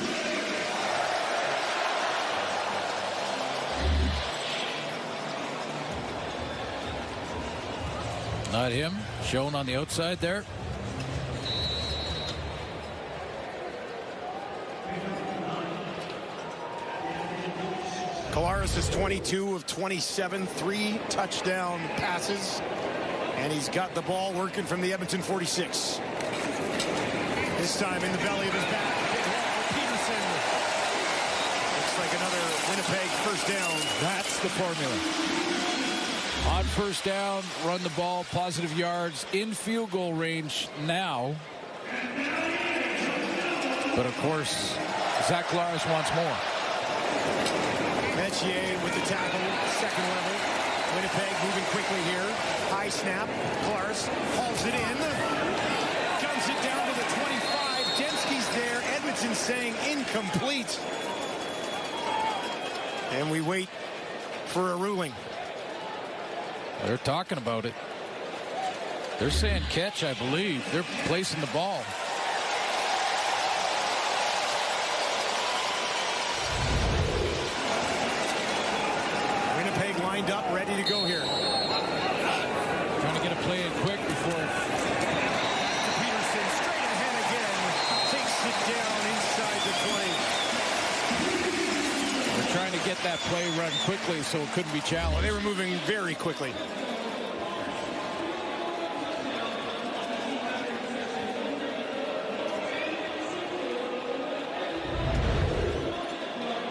Not him. Schoen on the outside there. Collaros is 22 of 27, 3 touchdown passes, and he's got the ball working from the Edmonton 46. This time in the belly of his back. Big hole for Peterson. Looks like another Winnipeg first down. That's the formula. On first down, run the ball, positive yards, in field goal range now. But of course, Zach Collaros wants more. Metier with the tackle, second level. Winnipeg moving quickly here. High snap. Collaros hauls it in. Guns it down to the 25. Dembski's there. Edmonton saying incomplete. And we wait for a ruling. They're talking about it. They're saying catch, I believe. They're placing the ball. Lined up, ready to go here. Trying to get a play in quick before. Peterson straight ahead again. Takes it down inside the 20. They're trying to get that play run quickly so it couldn't be challenged. Well, they were moving very quickly.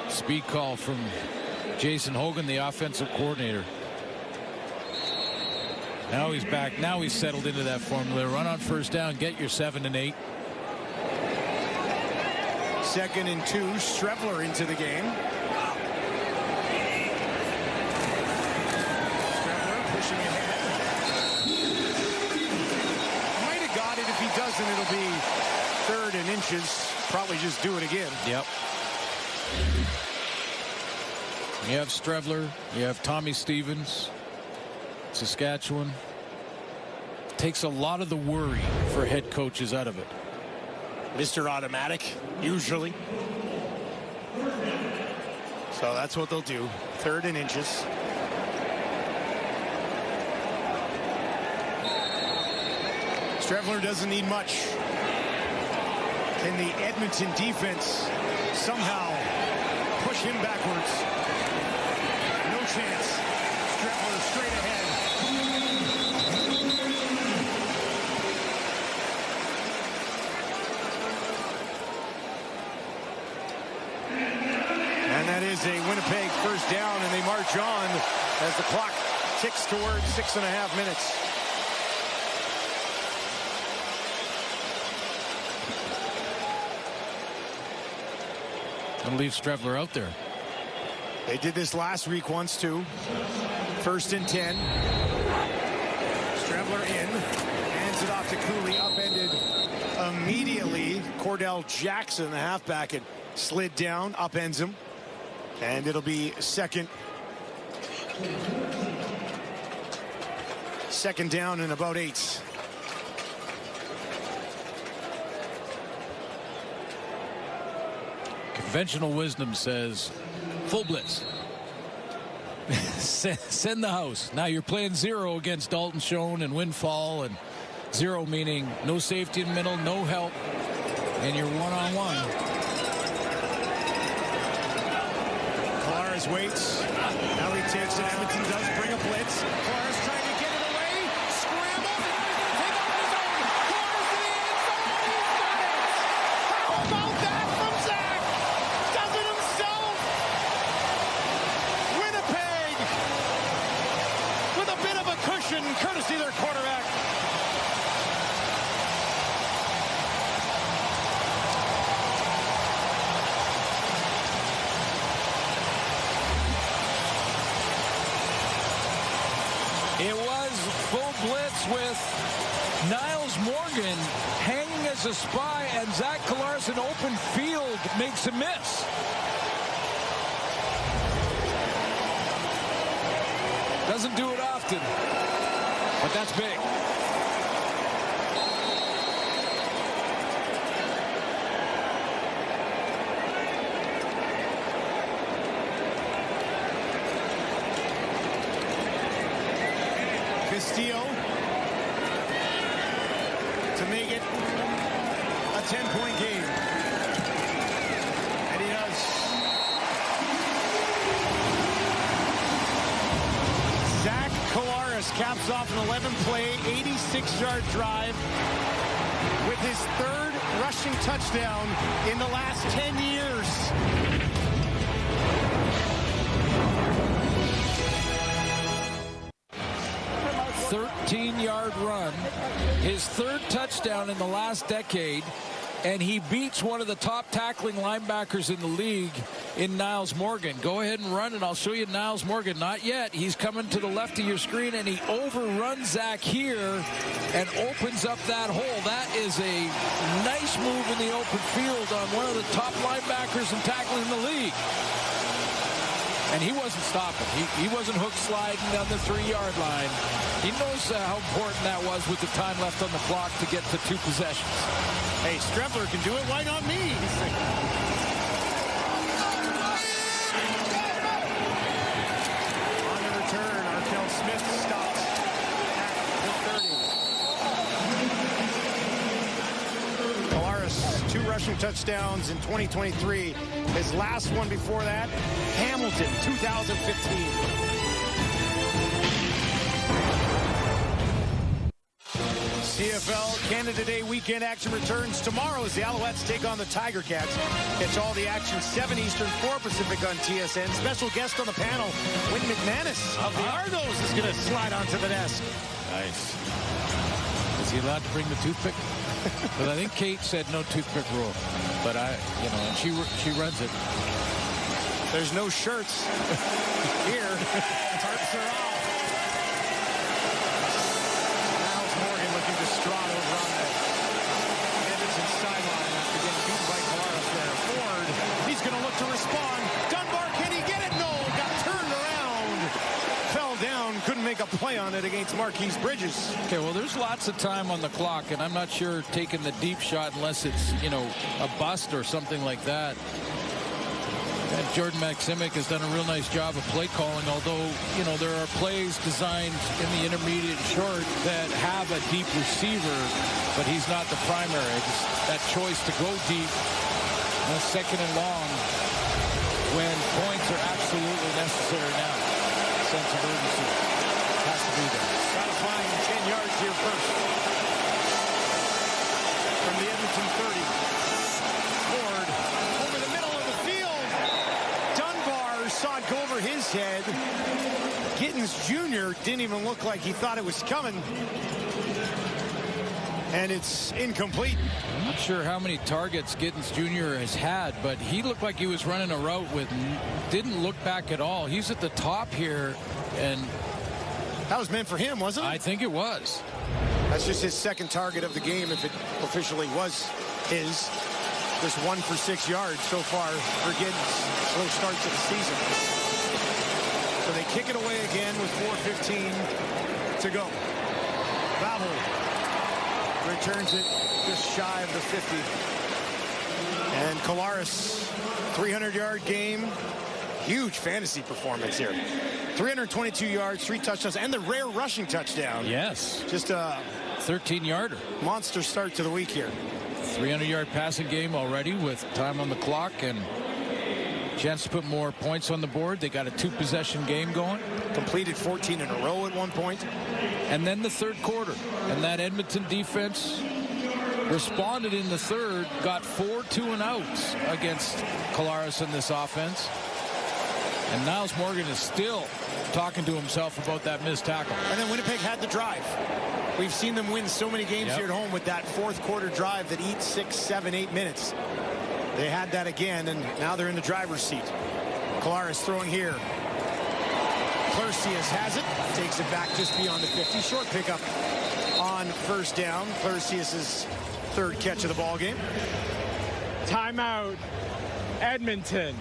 Speed call from Jason Hogan, the offensive coordinator. Now he's back. Now he's settled into that formula. Run on first down. Get your 7 and 8. 2nd and 2. Strevler into the game. Strevler pushing ahead. Might have got it. If he doesn't, it'll be 3rd and inches. Probably just do it again. Yep. You have Strevler, you have Tommy Stevens, Saskatchewan. Takes a lot of the worry for head coaches out of it. Mr. Automatic, usually. So that's what they'll do. 3rd and inches. Strevler doesn't need much. Can the Edmonton defense somehow push him backwards? No chance. Strevler straight ahead. And that is a Winnipeg first down, and they march on as the clock ticks towards 6.5 minutes. And leave Strevler out there. They did this last week once too. 1st and 10. Strevler in. Hands it off to Cooley. Upended immediately. Cordell Jackson, the halfback, had slid down. Upends him. And it'll be second down and about 8. Conventional wisdom says full blitz. Send the house. Now you're playing 0 against Dalton Schoen and Windfall, and 0 meaning no safety in the middle, no help, and you're one-on-one. Collaros waits. Now he takes it. Edmonton does bring a blitz. Collaros trying to get it away. Scramble. Take off his own. Collaros to the end zone. He's got it. How about that from Zach? Does it himself. Winnipeg with a bit of a cushion, courtesy their quarterback. It was full blitz with Niles Morgan hanging as a spy, and Zach Collaros in open field makes a miss. Doesn't do it often, but that's big. Castillo to make it a 10-point game. And he does. Zach Collaros caps off an 11-play, 86-yard drive with his 3rd rushing touchdown in the last 10 years. 13-yard run, his 3rd touchdown in the last decade, and he beats one of the top tackling linebackers in the league in Niles Morgan. Go ahead and run, and I'll show you Niles Morgan. Not yet. He's coming to the left of your screen, and he overruns Zach here and opens up that hole. That is a nice move in the open field on one of the top linebackers and tackling in the league. And he wasn't stopping. He wasn't hook sliding down the 3-yard line. He knows how important that was with the time left on the clock to get to 2 possessions. Hey, Strebler can do it. Why not me? On the return, Arkell Smith stops at the 30. Collaros, 2 rushing touchdowns in 2023. His last one before that, Hamilton, 2015. CFL Canada Day weekend action returns tomorrow as the Alouettes take on the Tiger Cats. Catch all the action 7 Eastern, 4 Pacific on TSN. Special guest on the panel, Wynn McManus of the Argos is going to slide onto the desk. Nice. Is he allowed to bring the toothpick? But I think Kate said no toothpick rule. But and she runs it. There's no shirts here. Tarps are off. Niles Morgan looking distraught over on the Edmonton sideline after getting beaten by Collaros there. Ford, he's going to look to respond. Dunbar, can he get it? No, got turned around. Fell down, couldn't make a play on it against Marquise Bridges. Okay, well, there's lots of time on the clock, and I'm not sure taking the deep shot unless it's, a bust or something like that. And Jordan Maximic has done a real nice job of play calling, although, there are plays designed in the intermediate short that have a deep receiver, but he's not the primary. It's that choice to go deep on 2nd and long when points are absolutely necessary now. Sense of urgency has to be there. Got to find 10 yards here first. From the Edmonton 30. Ford over the middle of the field. Dunbar saw it go over his head. Gittins Jr. didn't even look like he thought it was coming. And it's incomplete. I'm not sure how many targets Gittins Jr. has had, but he looked like he was running a route didn't look back at all. He's at the top here, and that was meant for him, wasn't it? I think it was. That's just his 2nd target of the game, if it officially was his. Just 1 for 6 yards so far for Gittins. Slow start to the season. So they kick it away again with 4:15 to go. Babel returns it just shy of the 50. And Collaros, 300-yard game. Huge fantasy performance here. 322 yards, 3 touchdowns, and the rare rushing touchdown. Yes. Just a 13-yarder. Monster start to the week here. 300-yard passing game already with time on the clock and chance to put more points on the board. They got a 2-possession game going. Completed 14 in a row at one point. And then the third quarter. And that Edmonton defense responded in the third, got 4 2-and-outs against Collaros in this offense. And Niles Morgan is still talking to himself about that missed tackle. And then Winnipeg had the drive. We've seen them win so many games here at home with that fourth quarter drive that eats 6, 7, 8 minutes. They had that again, and now they're in the driver's seat. Collaros throwing here. Perseus has it. Takes it back just beyond the 50. Short pickup on first down. Perseus' third catch of the ball game. Timeout, Edmonton.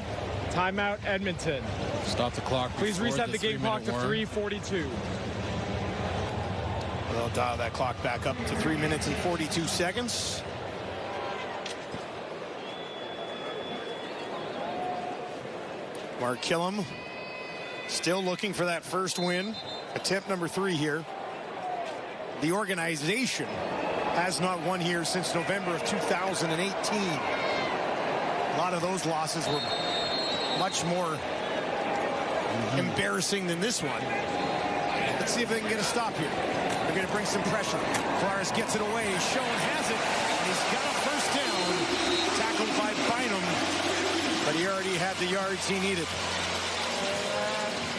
Timeout, Edmonton. Stop the clock. Please reset the game clock to 3:42. They'll dial that clock back up to 3 minutes and 42 seconds. Mark Killam still looking for that first win. Attempt number 3 here. The organization has not won here since November of 2018. A lot of those losses were much more embarrassing than this one. Let's see if they can get a stop here. They're going to bring some pressure. Collaros gets it away. Schoen has it. He's got a first down. Tackled by Bynum. But he already had the yards he needed.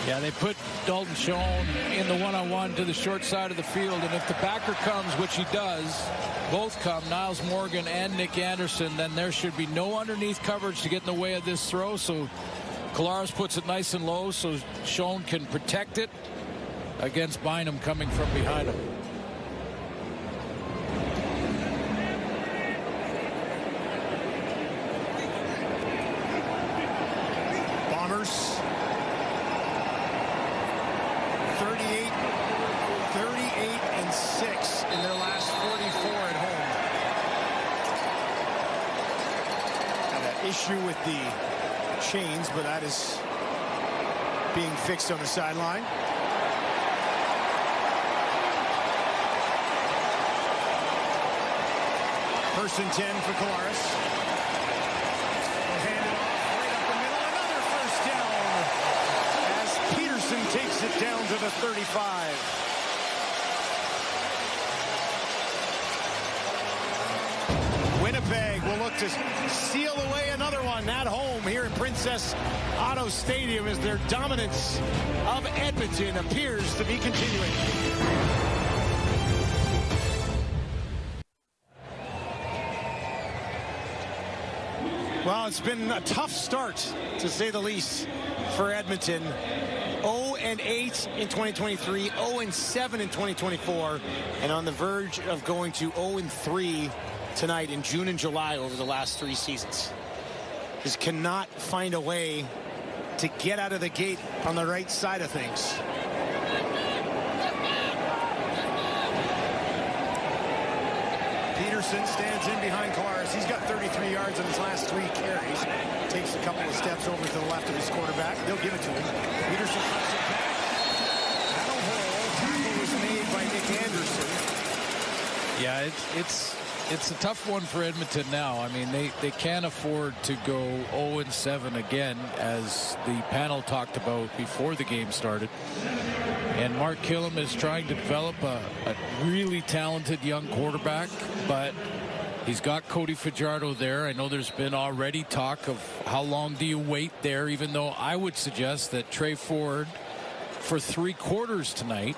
Yeah, they put Dalton Schoen in the one-on-one to the short side of the field. And if the backer comes, which he does, both come, Niles Morgan and Nick Anderson, then there should be no underneath coverage to get in the way of this throw. So Collaros puts it nice and low so Schoen can protect it against Bynum coming from behind him. Bombers 38-6 in their last 44 at home. Had an issue with the chains, but that is being fixed on the sideline. First and 10 for Collaros. They'll hand it off right up the middle. Another first down as Peterson takes it down to the 35. Winnipeg will look to seal away another one at home here at Princess Auto Stadium as their dominance of Edmonton appears to be continuing. Well, it's been a tough start, to say the least, for Edmonton. 0-8 in 2023, 0-7 in 2024, and on the verge of going to 0-3 tonight in June and July over the last 3 seasons. Just cannot find a way to get out of the gate on the right side of things. Peterson stands in behind Collaros. He's got 33 yards on his last 3 carries. Takes a couple of steps over to the left of his quarterback. They'll give it to him. Peterson cuts it back. Battle hole. Tackle was made by Nick Anderson. Yeah, it's a tough one for Edmonton now. I mean, they can't afford to go 0-7 again, as the panel talked about before the game started. And Mark Killam is trying to develop a really talented young quarterback, but he's got Cody Fajardo there. I know there's been already talk of how long do you wait there, even though I would suggest that Trey Ford, for 3 quarters tonight,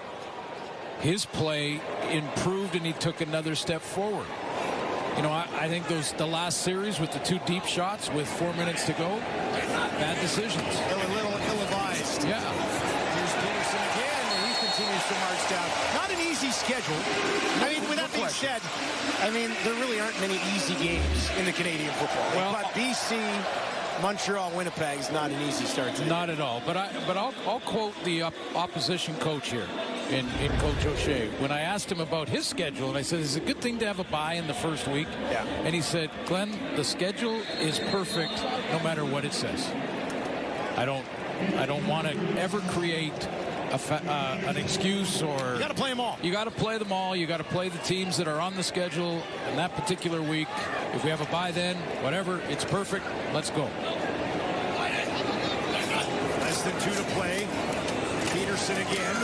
his play improved and he took another step forward. You know, I think the last series with the 2 deep shots with 4 minutes to go, bad decisions. They were a little ill-advised. Yeah. Here's Peterson again, and he continues to march down. Not an easy schedule. I mean, with that being said, I mean, there really aren't many easy games in the Canadian football. Well, but BC, Montreal, Winnipeg is not an easy start today. Not at all. But I'll quote the opposition coach here. in Coach O'Shea. When I asked him about his schedule, and I said, is it a good thing to have a bye in the first week? Yeah. And he said, Glenn, the schedule is perfect no matter what it says. I don't want to ever create an excuse, or you got to play them all. You got to play them all. You got to play the teams that are on the schedule in that particular week. If we have a bye then, whatever, it's perfect. Let's go. Less than 2 to play. Peterson again.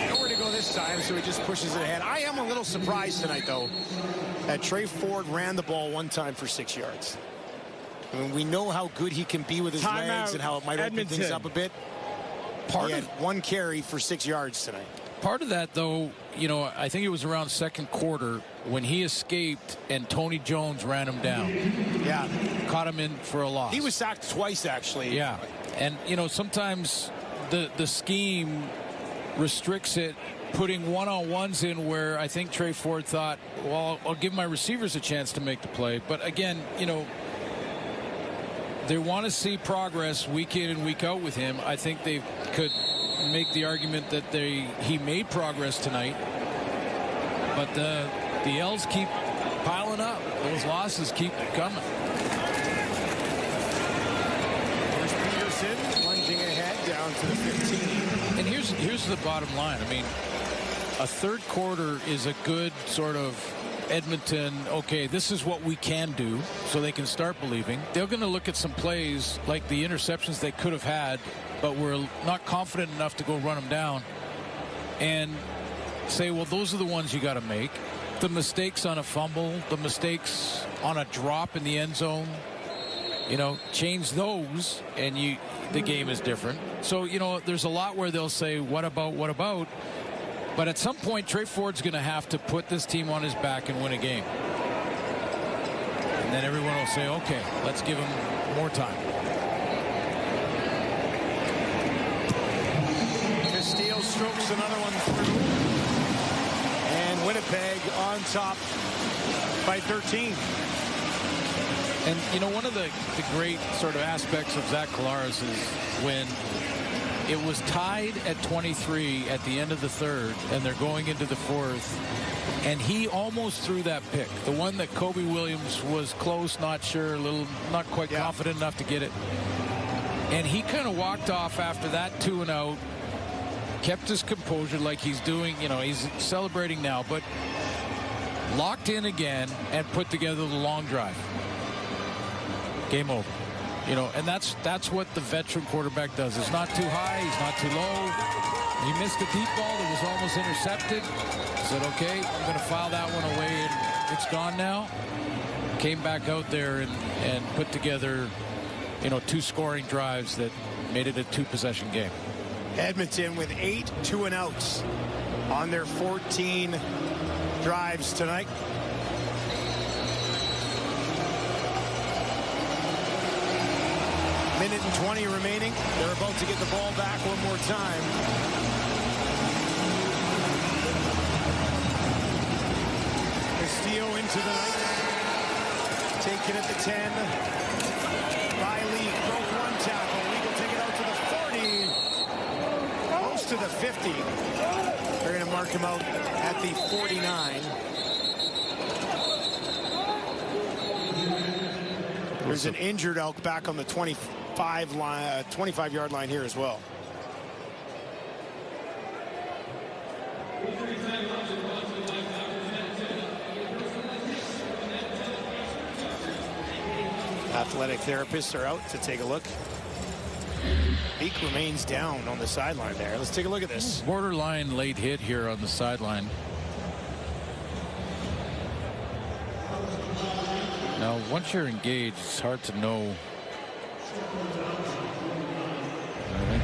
Nowhere to go this time, so he just pushes it ahead. I am a little surprised tonight, though, that Trey Ford ran the ball one time for 6 yards. I mean, we know how good he can be with his legs and how it might open things up a bit. He had 1 carry for 6 yards tonight. Part of that, though, you know, I think it was around second quarter when he escaped and Tony Jones ran him down. Yeah. Caught him in for a loss. He was sacked twice, actually. Yeah. And, you know, sometimes the scheme restricts it, putting one-on-ones in where I think Trey Ford thought, well, I'll give my receivers a chance to make the play. But, again, you know, they want to see progress week in and week out with him. I think they could make the argument that he made progress tonight. But the Elks keep piling up. Those losses keep coming. Here's Peterson lunging ahead down to the 15. And here's the bottom line. I mean, a third quarter is a good sort of Edmonton, okay, this is what we can do, so they can start believing. They're going to look at some plays like the interceptions they could have had, but we're not confident enough to go run them down, and say, well, those are the ones you got to make. The mistakes on a fumble, the mistakes on a drop in the end zone, you know, change those, and the game is different. So, you know, there's a lot where they'll say, what about? But at some point, Trey Ford's going to have to put this team on his back and win a game. And then everyone will say, okay, let's give him more time. Castillo strokes another one through. And Winnipeg on top by 13. And, you know, one of the great sort of aspects of Zach Collaros is when it was tied at 23 at the end of the third, and they're going into the fourth, and he almost threw that pick. The one that Kobe Williams was close, not sure, not quite confident enough to get it. And he kind of walked off after that 2 and out, kept his composure like he's doing, you know, he's celebrating now, but locked in again and put together the long drive. Game over. You know, and that's what the veteran quarterback does. It's not too high, he's not too low. He missed a deep ball that was almost intercepted. Said, okay, I'm going to file that one away, and it's gone now. Came back out there and put together, you know, 2 scoring drives that made it a 2-possession game. Edmonton with 8 2-and-outs on their 14 drives tonight. Minute and 20 remaining. They're about to get the ball back one more time. Castillo into the night. Taken at the 10. By Lee. Broke 1 tackle. Lee will take it out to the 40. Close to the 50. They're going to mark him out at the 49. There's an injured Elk back on the 25-yard line here as well. Athletic therapists are out to take a look. Beak remains down on the sideline there. Let's take a look at this. Borderline late hit here on the sideline. Now, once you're engaged, it's hard to know. I think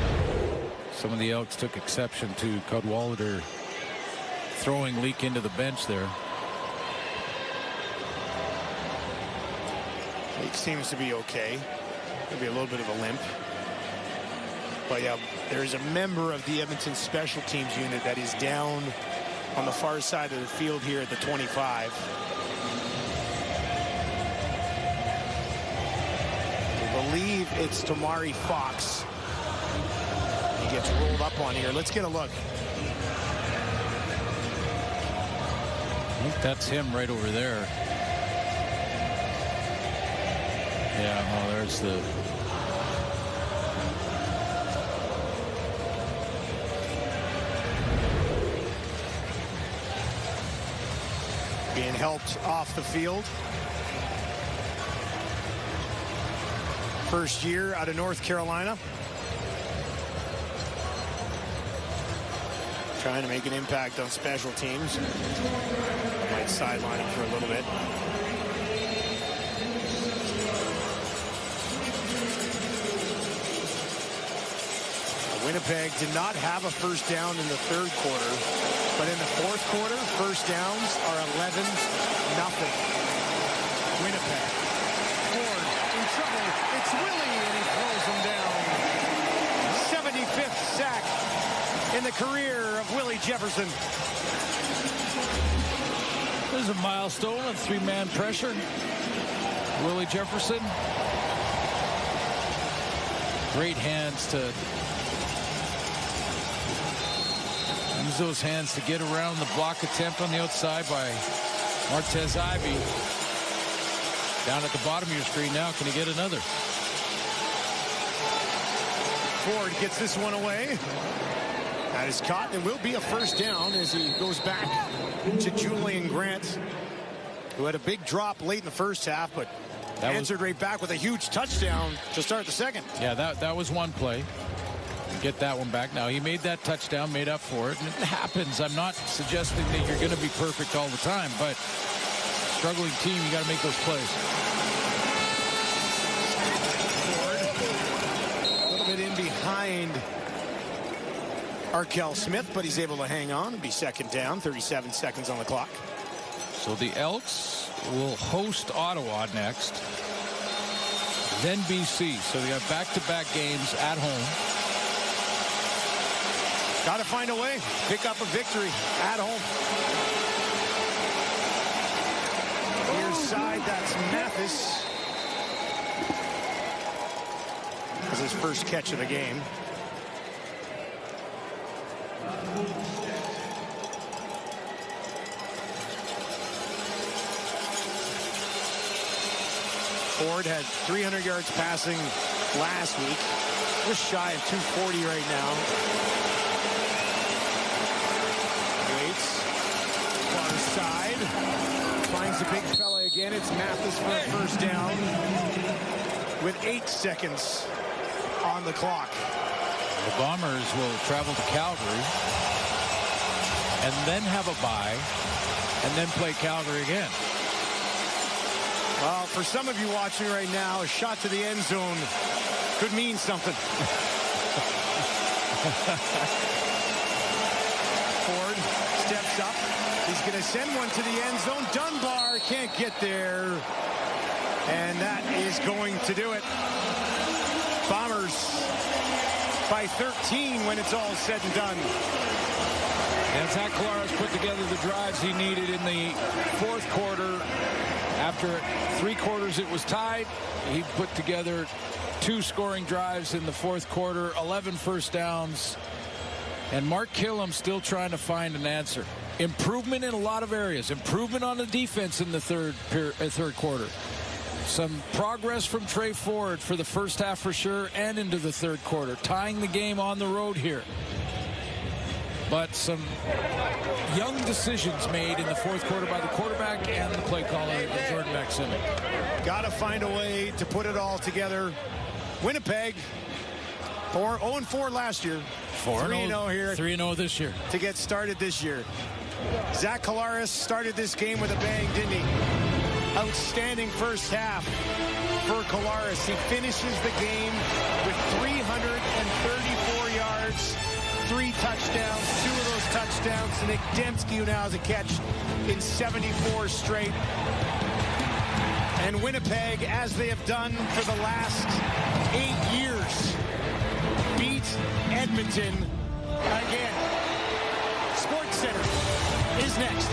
some of the Elks took exception to Cadwallader throwing Leak into the bench there. Leak seems to be okay. Maybe a little bit of a limp. But yeah, there is a member of the Edmonton special teams unit that is down on the far side of the field here at the 25. I believe it's Tamari Fox. He gets rolled up on here. Let's get a look. think that's him right over there. Yeah, well, there's the... Being helped off the field. First year out of North Carolina. Trying to make an impact on special teams. Might sideline him for a little bit. Winnipeg did not have a first down in the third quarter, but in the fourth quarter, first downs are 11-0. Winnipeg. Ford in trouble. It's Willie, and he throws him down. 75th sack in the career of Willie Jefferson. There's a milestone of three-man pressure. Willie Jefferson. Great hands to use those hands to get around the block attempt on the outside by Martez Ivy. Down at the bottom of your screen now. Can he get another? Ford gets this one away. That is caught and will be a first down as he goes back to Julian Grant, who had a big drop late in the first half, but answered right back with a huge touchdown to start the second. Yeah, that was one play. Get that one back. Now, he made that touchdown, made up for it, and it happens. I'm not suggesting that you're going to be perfect all the time, but struggling team, you got to make those plays. Ford, a little bit in behind Arkell Smith, but he's able to hang on and be second down. 37 seconds on the clock. So the Elks will host Ottawa next, then BC. So they have back-to-back games at home. Got to find a way. Pick up a victory at home. Near side, that's Mathis. That's his first catch of the game. Ford had 300 yards passing last week. Just shy of 240 right now. Far side, finds the big fella again. It's Mathis for a first down with 8 seconds on the clock. The Bombers will travel to Calgary and then have a bye and then play Calgary again. Well, for some of you watching right now, a shot to the end zone could mean something. Ford steps up. He's going to send one to the end zone. Dunbar can't get there. And that is going to do it. Bombers by 13 when it's all said and done. And Zach Collaros put together the drives he needed in the fourth quarter. After 3 quarters it was tied, he put together 2 scoring drives in the fourth quarter, 11 first downs. And Mark Killam still trying to find an answer. Improvement in a lot of areas. Improvement on the defense in the third quarter. Some progress from Trey Ford for the first half for sure and into the third quarter. Tying the game on the road here. But some young decisions made in the fourth quarter by the quarterback and the play caller, Jordan Maximic. Got to find a way to put it all together. Winnipeg, 0-4 last year. 3-0 here. 3-0 this year. To get started this year. Zach Collaros started this game with a bang, didn't he? Outstanding first half for Collaros. He finishes the game with 334 yards, 3 touchdowns, 2 of those touchdowns to Nick Dembski, who now has a catch in 74 straight. And Winnipeg, as they have done for the last 8 years, beat Edmonton again. Sports Center is next.